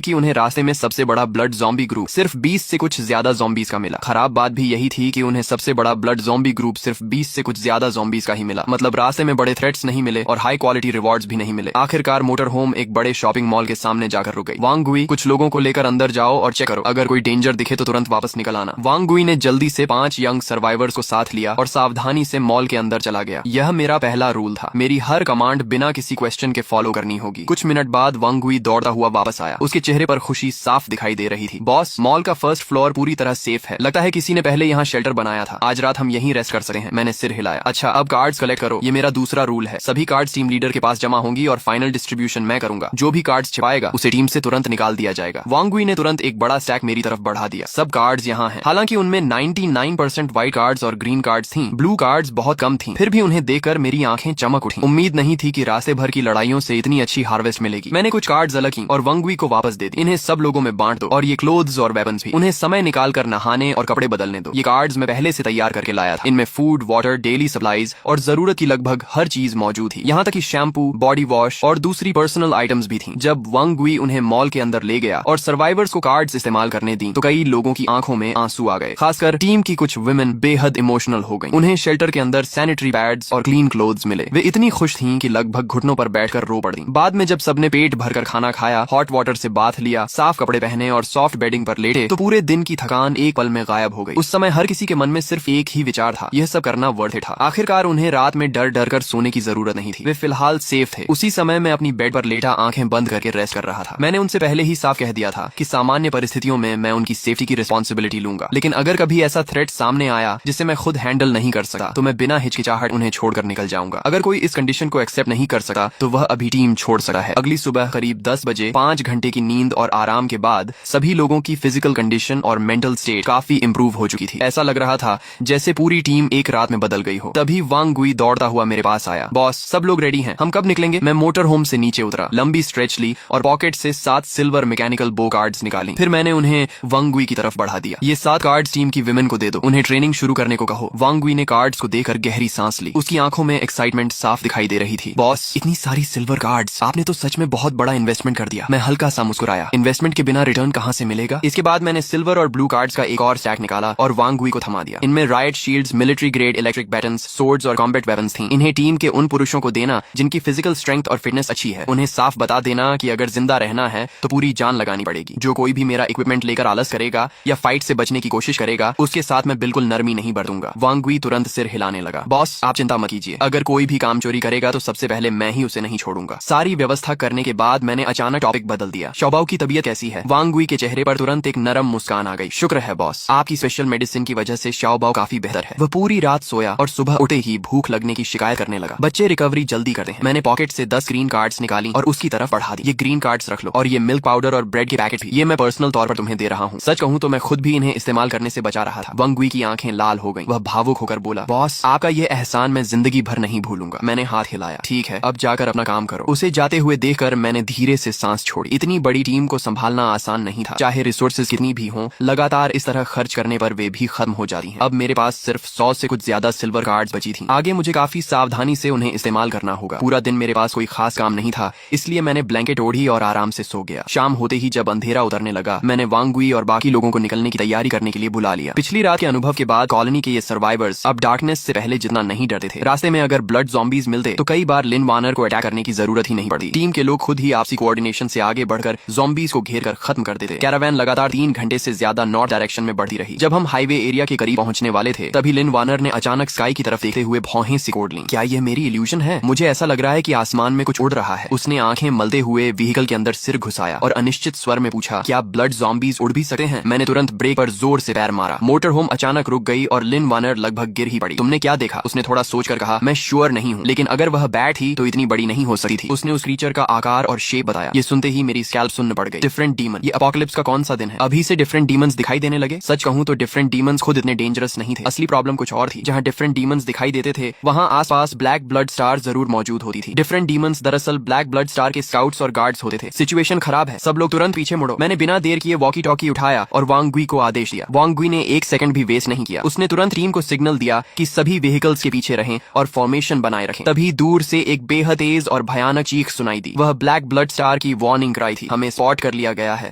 कि उन्हें रास्ते में सबसे बड़ा ब्लड ज़ॉम्बी ग्रुप सिर्फ 20 से कुछ ज्यादा ज़ॉम्बीज का मिला। खराब बात भी यही थी कि उन्हें सबसे बड़ा ब्लड ज़ॉम्बी ग्रुप सिर्फ 20 से कुछ ज्यादा ज़ॉम्बीज का ही मिला। मतलब रास्ते में बड़े थ्रेट्स नहीं मिले और हाई क्वालिटी रिवॉर्ड्स भी नहीं मिले। आखिरकार मोटर होम एक बड़े शॉपिंग मॉल के सामने जाकर रुक गई। वांग गुई, कुछ लोगों को लेकर अंदर जाओ और चेक करो, अगर कोई डेंजर दिखे तो तुरंत वापस निकल आना। वांग गुई ने जल्दी से 5 यंग सर्वाइवर्स को साथ लिया और सावधानी से मॉल के अंदर चला गया। यह मेरा पहला रूल था, मेरी हर कमांड बिना किसी क्वेश्चन के फॉलो करनी होगी। कुछ मिनट बाद वांग गुई दौड़ता हुआ वापस आया। उसके चेहरे पर खुशी साफ दिखाई दे रही थी। बॉस, मॉल का फर्स्ट फ्लोर पूरी तरह सेफ है। लगता है किसी ने पहले यहाँ शेल्टर बनाया था। आज रात हम यहीं रेस्ट कर सकते हैं। मैंने सिर हिलाया। अच्छा, अब कार्ड्स कलेक्ट करो, ये मेरा दूसरा रूल है। सभी कार्ड्स टीम लीडर के पास जमा होंगी और फाइनल डिस्ट्रीब्यूशन मैं करूंगा। जो भी कार्ड्स छिपाएगा उसे टीम से तुरंत निकाल दिया जाएगा। वांग गुई ने तुरंत एक बड़ा स्टैक मेरी तरफ बढ़ा दिया। सब कार्ड्स यहाँ हैं। हालांकि उनमें 99% व्हाइट कार्ड्स और ग्रीन कार्ड्स थीं। ब्लू कार्ड्स बहुत कम थीं। फिर भी उन्हें देखकर मेरी आंखें चमक उठी। उम्मीद नहीं थी कि रास्ते भर की लड़ाइयों से इतनी अच्छी हार्वेस्ट मिलेगी। मैंने कुछ कार्ड्स अलग की और वांग गुई को वापस दे दी। इन्हें सब लोगों में बांट दो और ये क्लोथ्स और वेपन्स भी। उन्हें समय निकाल कर नहाने और कपड़े बदलने दो। ये कार्ड्स मैं पहले से तैयार करके लाया था। इनमें फूड, वाटर, डेली सप्लाईज और जरूरत की लगभग हर चीज मौजूद थी। यहाँ तक कि शैम्पू, बॉडी वॉश और दूसरी पर्सनल आइटम्स भी थी। जब वांग गुई उन्हें मॉल के अंदर ले गया और सर्वाइवर्स को कार्ड्स इस्तेमाल करने दी तो कई लोगों की आंखों में आंसू आ गए। खासकर टीम की कुछ वुमेन बेहद इमोशनल हो गईं। उन्हें शेल्टर के अंदर सैनिटरी पैड्स और क्लीन क्लोथ्स मिले। वे इतनी खुश थीं कि लगभग घुटनों पर बैठकर रो पड़ी। बाद में जब सबने पेट भरकर खाना खाया, हॉट वाटर से बाथ लिया, साफ कपड़े पहने और सॉफ्ट बेडिंग पर लेटे तो पूरे दिन की थकान एक पल में गायब हो गई। उस समय हर किसी के मन में सिर्फ एक ही विचार था, यह सब करना वर्थ इट था। आखिरकार उन्हें रात में डर डर कर सोने की जरूरत नहीं थी। वे फिलहाल सेफ थे। उसी समय मैं अपनी बेड पर लेटा आंखें बंद करके रेस्ट कर रहा था। मैंने उनसे पहले ही साफ कह दिया था कि सामान्य परिस्थितियों में मैं उनकी सेफ्टी की रिस्पॉन्सिबिलिटी लूंगा, लेकिन अगर कभी ऐसा थ्रेट सामने आया जिसे मैं खुद हैंडल नहीं कर सकता तो मैं बिना हिचकिचाहट उन्हें छोड़कर निकल जाऊंगा। अगर कोई इस कंडीशन को एक्सेप्ट नहीं कर सकता तो वह अभी टीम छोड़ सकता है। अगली सुबह करीब 10 बजे 5 घंटे की नींद और आराम के बाद सभी लोगों की फिजिकल कंडीशन और मेंटल स्टेट काफी इंप्रूव हो चुकी थी। ऐसा लग रहा था जैसे पूरी टीम एक रात में बदल गई हो। तभी वांग गुई दौड़ता हुआ मेरे पास आया। बॉस, सब लोग रेडी हैं, हम कब निकलेंगे? मैं मोटर होम से नीचे उतरा, लंबी स्ट्रेच ली और पॉकेट से 7 सिल्वर मैकेनिकल बो कार्ड्स निकाली। फिर मैंने उन्हें वांग गुई की तरफ बढ़ा दिया। ये 7 कार्ड्स टीम की विमेन को दे दो, उन्हें ट्रेनिंग शुरू करने को कहो। वांग गुई ने कार्ड्स को देखकर गहरी सांस ली। उसकी आंखों में एक्साइटमेंट साफ दिखाई दे रही थी। बॉस, इतनी सारी सिल्वर कार्ड्स, आपने तो सच में बहुत बड़ा इन्वेस्टमेंट कर दिया। मैं हल्का सा मुस्कुराया। इन्वेस्टमेंट के बिना रिटर्न कहाँ से मिलेगा? इसके बाद मैंने सिल्वर और ब्लू कार्ड्स का एक और स्टैक निकाला और वांग गुई को थमा दिया। इनमें right shields, military grade electric battens, swords और कॉम्बैट वेपन्स थी। इन्हें टीम के उन पुरुषों को देना जिनकी फिजिकल स्ट्रेंथ और फिटनेस अच्छी है। उन्हें साफ बता देना कि अगर जिंदा रहना है तो पूरी जान लगानी पड़ेगी। जो कोई भी मेरा इक्विपमेंट लेकर आलस करेगा या फाइट से बचने की कोशिश करेगा उसके साथ मैं बिल्कुल नरमी नहीं बरतूंगा। वांग गुई तुरंत सिर हिलाने लगा। बॉस, आप चिंता मत कीजिए, अगर कोई भी काम चोरी करेगा तो सबसे पहले मैं ही उसे नहीं छोड़ूंगा। सारी व्यवस्था करने के बाद मैंने अचानक टॉपिक बदल दिया। शौबाओ की तबीयत कैसी है? वांग गुई के चेहरे पर तुरंत एक नरम मुस्कान आ गई। शुक्र है बॉस, आपकी स्पेशल मेडिसिन की वजह से शाओबाओ काफी बेहतर है। वह पूरी रात सोया और सुबह उठते ही भूख लगने की शिकायत करने लगा। बच्चे रिकवरी जल्दी करते हैं। मैंने पॉकेट से 10 ग्रीन कार्ड्स निकाली और उसकी तरफ बढ़ा दी। ये ग्रीन कार्ड्स रख लो और ये मिल्क पाउडर और ब्रेड के पैकेट भी, ये मैं पर्सनल तौर पर तुम्हें दे रहा हूँ। सच कहूँ तो मैं खुद भी इन्हें इस्तेमाल करने से बचा रहा था। वांग गुई की आंखें लाल हो गईं। वह भावुक होकर बोला, बॉस, आपका ये एहसान मैं जिंदगी भर नहीं भूलूंगा। मैंने हाथ हिलाया। ठीक है, अब जाकर अपना काम करो। उसे जाते हुए देखकर मैंने धीरे से सांस छोड़ी। इतनी बड़ी टीम को संभालना आसान नहीं था। चाहे रिसोर्सेज कितनी भी हों, लगातार इस तरह खर्च करने पर वे भी खत्म हो जाती हैं। अब मेरे पास सिर्फ 100 से कुछ ज्यादा सिल्वर कार्ड्स बची थी। आगे मुझे काफी सावधानी से उन्हें इस्तेमाल करना होगा। पूरा दिन मेरे पास कोई खास काम नहीं था, इसलिए मैंने ब्लैंकेट ओढ़ी और आराम से सो गया। शाम होते ही जब अंधेरा उतरने लगा मैंने वांग गुई और बाकी लोगों को निकलने की तैयारी करने के लिए बुला लिया। पिछली रात के अनुभव के बाद कॉलोनी के ये सर्वाइवर्स अब डार्कनेस से पहले जितना नहीं डरते थे। रास्ते में अगर ब्लड ज़ॉम्बीज मिलते तो कई बार लिन वार्नर को अटैक करने की जरूरत ही नहीं पड़ती। टीम के लोग खुद ही आपसी कोऑर्डिनेशन से आगे बढ़कर ज़ॉम्बीज को घेर कर खत्म कर देते। कैरावैन लगातार 3 घंटे से ज्यादा नॉर्थ डायरेक्शन में बढ़ती रही। जब हम हाईवे एरिया के करीब पहुंचने वाले थे तभी लिन वार्नर ने अचानक स्काई की तरफ देखते हुए भौहें सिकोड़ लीं। क्या ये मेरी इल्यूजन है? मुझे ऐसा लग रहा है कि आसमान में कुछ उड़ रहा है। उसने आंखें मलते हुए व्हीकल के अंदर सिर घुसाया और अनिश्चित स्वर में पूछा, क्या ब्लड ज़ॉम्बीज उड़ भी सकते हैं? मैंने तुरंत ब्रेक पर जोर से पैर मारा। मोटर होम अचानक रुक गई और लिन वार्नर लगभग गिर ही पड़ी। तुमने क्या देखा? उसने थोड़ा सोचकर कहा। मैं श्योर नहीं हूँ, लेकिन अगर वह बैट थी तो इतनी बड़ी नहीं हो सकती थी। उसने उस क्रीचर का आकार और शेप बताया। ये सुनते ही मेरी स्कैल्प सुन्न पड़ गई। डिफरेंट डीमन, ये अपोकलिप्स का कौन सा दिन है? अभी से डिफरेंट डीमंस दिखाई देने लगे? सच कहूँ तो डिफरेंट डीमंस खुद इतने डेंजरस नहीं थे। असली प्रॉब्लम कुछ और थी। जहाँ डिफरेंट डीमंस दिखाई देते थे वहाँ आसपास ब्लैक ब्लड स्टार जरूर मौजूद होती थी। डिफरेंट डीमंस दरअसल ब्लैक ब्लड स्टार के स्काउट्स और गार्ड्स होते थे। सिचुएशन खराब है, सब लोग तुरंत पीछे मुड़ो। मैंने बिना देर किए वॉकी टॉकी उठाया और वांग गुई को आदेश दिया। वांग गुई ने 1 सेकंड भी वेस्ट नहीं किया। उसने तुरंत टीम को सिग्नल दिया कि सभी सभी व्हीकल्स के पीछे रहें और फॉर्मेशन बनाए रखें। तभी दूर से एक बेहद तेज और भयानक चीख सुनाई दी। वह ब्लैक ब्लड स्टार की वार्निंग क्राई थी। हमें स्पॉट कर लिया गया है।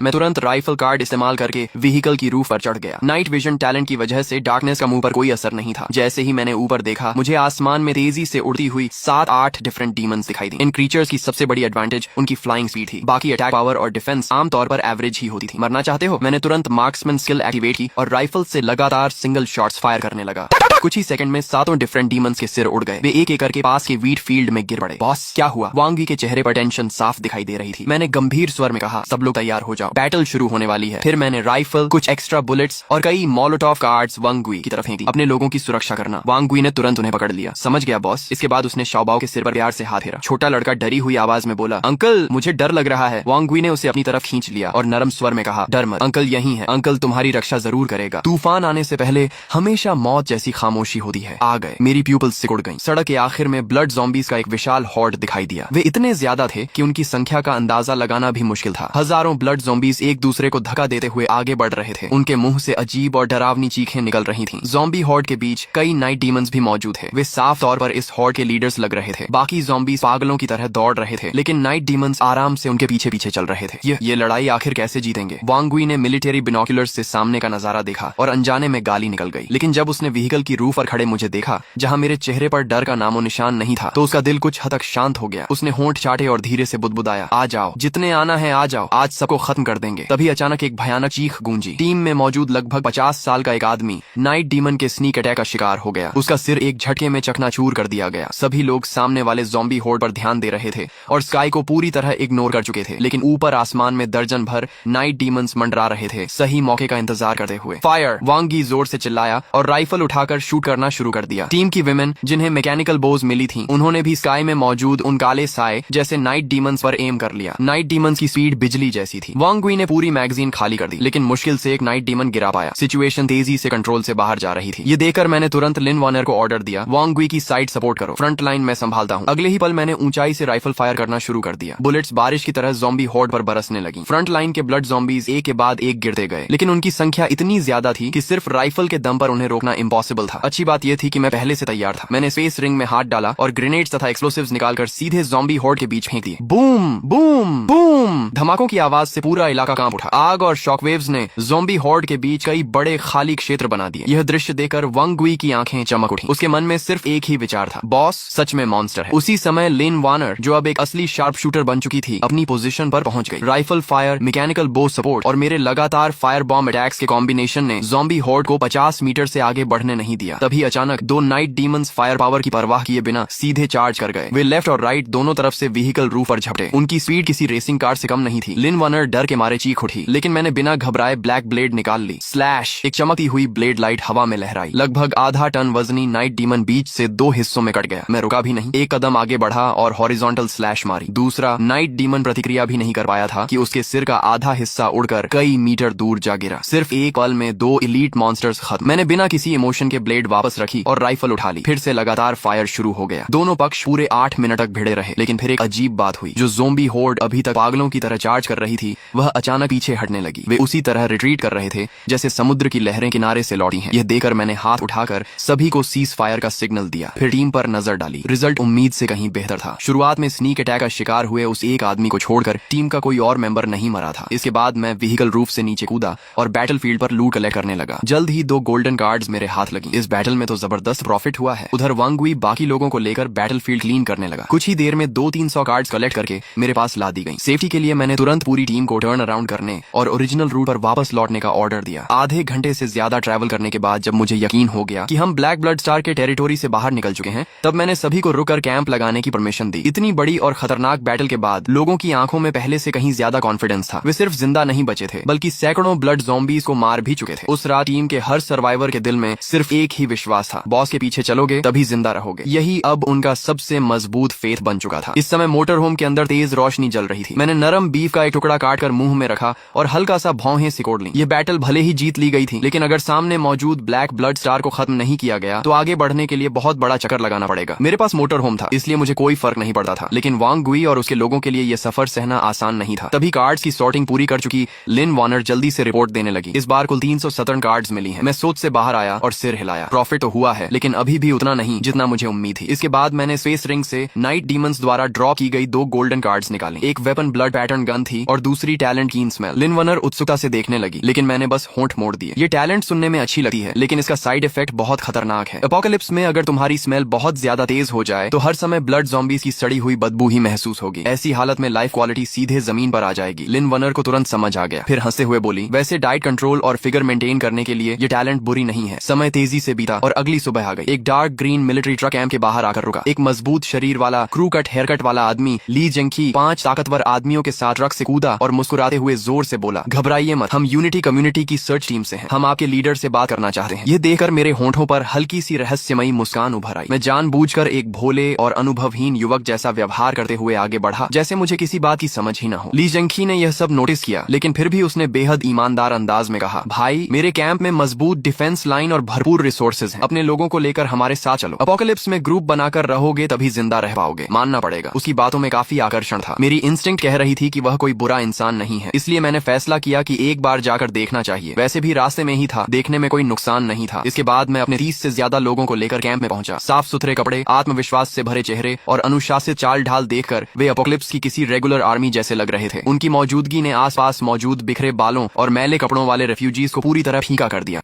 मैं तुरंत राइफल कार्ड इस्तेमाल करके व्हीकल की रूफ पर चढ़ गया। नाइट विजन टैलेंट की वजह से डार्कनेस का मुंह पर कोई असर नहीं था। जैसे ही मैंने ऊपर देखा, मुझे आसमान में तेजी से उड़ती हुई 7-8 डिफरेंट डीमंस दिखाई दी। इन क्रीचर्स की सबसे बड़ी एडवांटेज उनकी फ्लाइंग स्पीड थी। बाकी अटैक पावर और डिफेंस आमतौर पर एवरेज ही होती थी। मरना चाहते हो? मैंने तुरंत मार्क्समैन स्किल एक्टिवेट की और राइफल से लगातार सिंगल शॉट्स फायर करने लगा। कुछ ही सेकंड में 7 डिफरेंट डीमंस के सिर उड़ गए। वे एक एक करके पास के वीट फील्ड में गिर पड़े। बॉस, क्या हुआ? वांग वी के चेहरे पर टेंशन साफ दिखाई दे रही थी। मैंने गंभीर स्वर में कहा, सब लोग तैयार हो जाओ, बैटल शुरू होने वाली है। फिर मैंने राइफल, कुछ एक्स्ट्रा बुलेट्स और कई मोलोटॉव कार्ड्स वांग वी की तरफ फेंक दी। अपने लोगों की सुरक्षा करना। वांग वी ने तुरंत उन्हें पकड़ लिया। समझ गया बॉस। इसके बाद उसने शाओबाओ के सिर पर प्यार से हाथ फेरा। छोटा लड़का डरी हुई आवाज में बोला, अंकल मुझे डर लग रहा है। वांग वी ने उसे अपनी तरफ खींच लिया और नरम स्वर में कहा, डर मत, अंकल यही है। अंकल तुम्हारी रक्षा जरूर करेगा। तूफान आने से पहले हमेशा मौत जैसी खामोशी होती है। आ गए। मेरी प्यूपल्स सिकुड़ गईं। सड़क के आखिर में ब्लड ज़ॉम्बीज का एक विशाल हॉर्ड दिखाई दिया। वे इतने ज्यादा थे कि उनकी संख्या का अंदाजा लगाना भी मुश्किल था। हजारों ब्लड ज़ॉम्बीज एक दूसरे को धक्का देते हुए आगे बढ़ रहे थे। उनके मुंह से अजीब और डरावनी चीखें निकल रही थीं। ज़ॉम्बी हॉर्ड के बीच कई नाइट डीमंस भी मौजूद थे। वे साफ तौर पर इस हॉर्ड के लीडर्स लग रहे थे। बाकी ज़ॉम्बीज पागलों की तरह दौड़ रहे थे, लेकिन नाइट डीमंस आराम से उनके पीछे पीछे चल रहे थे। ये लड़ाई आखिर कैसे जीतेंगे? वांग वी ने मिलिट्री बिनोकुलर्स से सामने का नजारा देखा और अनजाने में गाली निकल गई। लेकिन जब उसने व्हीकल की रूफ पर खड़े मुझे देखा, जहां मेरे चेहरे पर डर का नामो निशान नहीं था, तो उसका दिल कुछ हद तक शांत हो गया। उसने होंठ चाटे और धीरे से बुदबुदाया, आ जाओ, जितने आना है आ जाओ, आज सबको खत्म कर देंगे। तभी अचानक एक भयानक चीख गूंजी। टीम में मौजूद लगभग 50 साल का एक आदमी नाइट डीमन के स्नीक अटैक का शिकार हो गया। उसका सिर एक झटके में चकनाचूर कर दिया गया। सभी लोग सामने वाले ज़ॉम्बी हॉर्ड पर ध्यान दे रहे थे और स्काई को पूरी तरह इग्नोर कर चुके थे। लेकिन ऊपर आसमान में दर्जन भर नाइट डीमंस मंडरा रहे थे, सही मौके का इंतजार करते हुए। फायर! वांगी जोर से चिल्लाया और राइफल उठाकर शूट करना शुरू कर दिया। टीम की विमेन, जिन्हें मैकेनिकल बोज मिली थी, उन्होंने भी स्काई में मौजूद उन काले साए जैसे नाइट डीमंस पर एम कर लिया। नाइट डीमंस की स्पीड बिजली जैसी थी। वांग वी ने पूरी मैगजीन खाली कर दी, लेकिन मुश्किल से एक नाइट डीमन गिरा पाया। सिचुएशन तेजी से कंट्रोल से बाहर जा रही थी। ये देखकर मैंने तुरंत लिन वार्नर को ऑर्डर दिया, वांग वी की साइड सपोर्ट करो, फ्रंट लाइन मैं संभालता हूँ। अगले ही पल मैंने ऊंचाई से राइफल फायर करना शुरू कर दिया। बुलेट्स बारिश की तरह ज़ॉम्बी हॉर्ड पर बरसने लगी। फ्रंट लाइन के ब्लड ज़ॉम्बीज एक के बाद एक गिरते गए, लेकिन उनकी संख्या इतनी ज्यादा थी कि सिर्फ राइफल के दम पर उन्हें रोकना इम्पॉसिबल था। अच्छी बात यह थी कि मैं पहले से तैयार था। मैंने स्पेस रिंग में हाथ डाला और ग्रेनेड्स तथा एक्सप्लोसिव्स निकालकर सीधे ज़ॉम्बी हॉर्ड के बीच फेंक दिए। Boom boom boom! धमाकों की आवाज से पूरा इलाका कांप उठा। आग और शॉकवेव्स ने ज़ॉम्बी हॉर्ड के बीच कई बड़े खाली क्षेत्र बना दिए। यह दृश्य देखकर वांग वी की आंखें चमक उठी। उसके मन में सिर्फ एक ही विचार था, बॉस सच में मॉन्स्टर है। उसी समय लिन वार्नर, जो अब एक असली शार्प शूटर बन चुकी थी, अपनी पोजीशन पर पहुंच गई। राइफल फायर, मैकेनिकल बो सपोर्ट और मेरे लगातार फायर बॉम्ब अटैक्स के कॉम्बिनेशन ने ज़ॉम्बी हॉर्ड को 50 मीटर से आगे बढ़ने नहीं दिया। तभी अचानक 2 नाइट डीमंस फायर पावर की परवाह किए बिना सीधे चार्ज कर गए। वे लेफ्ट और राइट दोनों तरफ से व्हीकल रूफ पर झपटे। उनकी स्पीड किसी रेसिंग कार से कम नहीं थी। लिन वार्नर डर के मारे चीख उठी, लेकिन मैंने बिना घबराए ब्लैक ब्लेड निकाल ली। स्लैश! एक चमकती हुई ब्लेड लाइट हवा में लहराई। लगभग आधा टन वजनी नाइट डीमन बीच से 2 हिस्सों में कट गया। मैं रुका भी नहीं, एक कदम आगे बढ़ा और हॉरिजॉन्टल स्लैश मारी। दूसरा नाइट डीमन प्रतिक्रिया भी नहीं कर पाया था कि उसके सिर का आधा हिस्सा उड़कर कई मीटर दूर जा गिरा। सिर्फ एक पल में 2 इलीट मॉन्स्टर्स खत्म। मैंने बिना किसी इमोशन के ब्लेड वापस रखी और राइफल उठा ली। फिर से लगातार फायर शुरू हो गया। दोनों पक्ष पूरे 8 मिनट तक भिड़े रहे, लेकिन फिर एक अजीब बात हुई। जो ज़ॉम्बी हॉर्ड अभी तक पागलों की तरह चार्ज कर रही थी, वह अचानक पीछे हटने लगी। वे उसी तरह रिट्रीट कर रहे थे जैसे समुद्र की लहरें किनारे से लौटी हैं। यह देखकर मैंने हाथ उठाकर सभी को सीज फायर का सिग्नल दिया, फिर टीम पर नजर डाली। रिजल्ट उम्मीद से कहीं बेहतर था। शुरुआत में स्नीक अटैक का शिकार हुए उस एक आदमी को छोड़कर टीम का कोई और मेंबर नहीं मरा था। इसके बाद मैं व्हीकल रूफ से नीचे कूदा और बैटलफील्ड पर लूट कलेक्ट करने लगा। जल्द ही 2 गोल्डन कार्ड्स मेरे हाथ लगी। इस बैटल में तो जबरदस्त प्रॉफिट हुआ है। उधर वांग वी बाकी लोगों को लेकर बैटलफील्ड क्लीन करने लगा। कुछ ही देर में 200-300 कार्ड्स कलेक्ट करके मेरे पास ला दी गई। सेफ्टी के लिए मैंने तुरंत पूरी टीम को टर्न अराउंड करने और ओरिजिनल रूट पर वापस लौटने का ऑर्डर दिया। आधे घंटे से ज्यादा ट्रैवल करने के बाद जब मुझे यकीन हो गया कि हम ब्लैक ब्लड स्टार के टेरिटोरी से बाहर निकल चुके हैं, तब मैंने सभी को रुककर कैंप लगाने की परमिशन दी। इतनी बड़ी और खतरनाक बैटल के बाद लोगों की आंखों में पहले से कहीं ज्यादा कॉन्फिडेंस था। वे सिर्फ जिंदा नहीं बचे थे, बल्कि सैकड़ों ब्लड ज़ॉम्बीज को मार भी चुके थे। उस रात टीम के हर सर्वाइवर के दिल में सिर्फ एक ही विश्वास था, बॉस के पीछे चलोगे तभी जिंदा रहोगे। यही अब उनका सबसे मजबूत फेथ बन चुका था। इस समय मोटर होम के अंदर तेज रोशनी जल रही थी। मैंने नरम बीफ का एक टुकड़ा काटकर मुंह में रखा और हल्का सा भौहें सिकोड़ ली। ये बैटल भले ही जीत ली गई थी, लेकिन अगर सामने मौजूद ब्लैक ब्लड स्टार को खत्म नहीं किया गया तो आगे बढ़ने के लिए बहुत बड़ा चक्कर लगाना पड़ेगा। मेरे पास मोटर होम था, इसलिए मुझे कोई फर्क नहीं पड़ता था, लेकिन वांग वी और उसके लोगों के लिए यह सफर सहना आसान नहीं था। तभी कार्ड्स की सॉर्टिंग पूरी कर चुकी लिन वार्नर जल्दी से रिपोर्ट देने लगी। इस बार कुल 317 कार्ड्स मिली हैं। मैं सोच से बाहर आया और सिर हिलाया। पाया। प्रॉफिट तो हुआ है, लेकिन अभी भी उतना नहीं जितना मुझे उम्मीद थी। इसके बाद मैंने स्पेस रिंग से नाइट डीमंस द्वारा ड्रॉ की गई 2 गोल्डन कार्ड्स निकाली। एक वेपन ब्लड पैटर्न गन थी और दूसरी टैलेंट कीन स्मेल। लिनवनर उत्सुकता से देखने लगी, लेकिन मैंने बस होंठ मोड़ दिए। ये टैलेंट सुनने में अच्छी लगती है, लेकिन इसका साइड इफेक्ट बहुत खतरनाक है। एपोकलिप्स में अगर तुम्हारी स्मेल बहुत ज्यादा तेज हो जाए तो हर समय ब्लड ज़ॉम्बीज़ की सड़ी हुई बदबू ही महसूस होगी। ऐसी हालत में लाइफ क्वालिटी सीधे जमीन पर आ जाएगी। लिनवनर को तुरंत समझ आ गया, फिर हंसते हुए बोली, वैसे डाइट कंट्रोल और फिगर मेंटेन करने के लिए ये टैलेंट बुरी नहीं है। समय तेजी से बीता और अगली सुबह आ गई। एक dark green military truck camp के बाहर आकर रुका। एक मजबूत शरीर वाला क्रू कट हेयर कट वाला आदमी ली जंकी 5 ताकतवर आदमियों के साथ ट्रक से कूदा और मुस्कुराते हुए जोर से बोला, घबराइए मत, हम यूनिटी कम्युनिटी की सर्च टीम से हैं। हम आपके लीडर से बात करना चाहते हैं। ये देखकर मेरे होंठों पर हल्की सी रहस्यमयी मुस्कान उभर आई। मैं जानबूझकर एक भोले और अनुभवहीन युवक जैसा व्यवहार करते हुए आगे बढ़ा, जैसे मुझे किसी बात की समझ ही न हो। ली जंकी ने यह सब नोटिस किया, लेकिन फिर भी उसने बेहद ईमानदार अंदाज में कहा, भाई, मेरे कैंप में मजबूत डिफेंस लाइन और भरपूर रिसोर्सेज हैं। अपने लोगों को लेकर हमारे साथ चलो। एपोकलिप्स में ग्रुप बनाकर रहोगे तभी जिंदा रह पाओगे, मानना पड़ेगा। उसकी बातों में काफी आकर्षण था। मेरी इंस्टिंक्ट कह रही थी कि वह कोई बुरा इंसान नहीं है, इसलिए मैंने फैसला किया कि एक बार जाकर देखना चाहिए। वैसे भी रास्ते में ही था, देखने में कोई नुकसान नहीं था। इसके बाद मैं अपने 30 से ज्यादा लोगों को लेकर कैंप में पहुंचा। साफ सुथरे कपड़े, आत्मविश्वास से भरे चेहरे और अनुशासित चाल ढाल देखकर वे एपोकलिप्स की किसी रेगुलर आर्मी जैसे लग रहे थे। उनकी मौजूदगी ने आसपास मौजूद बिखरे बालों और मैले कपड़ों वाले रेफ्यूजीज को पूरी तरह फीका कर दिया।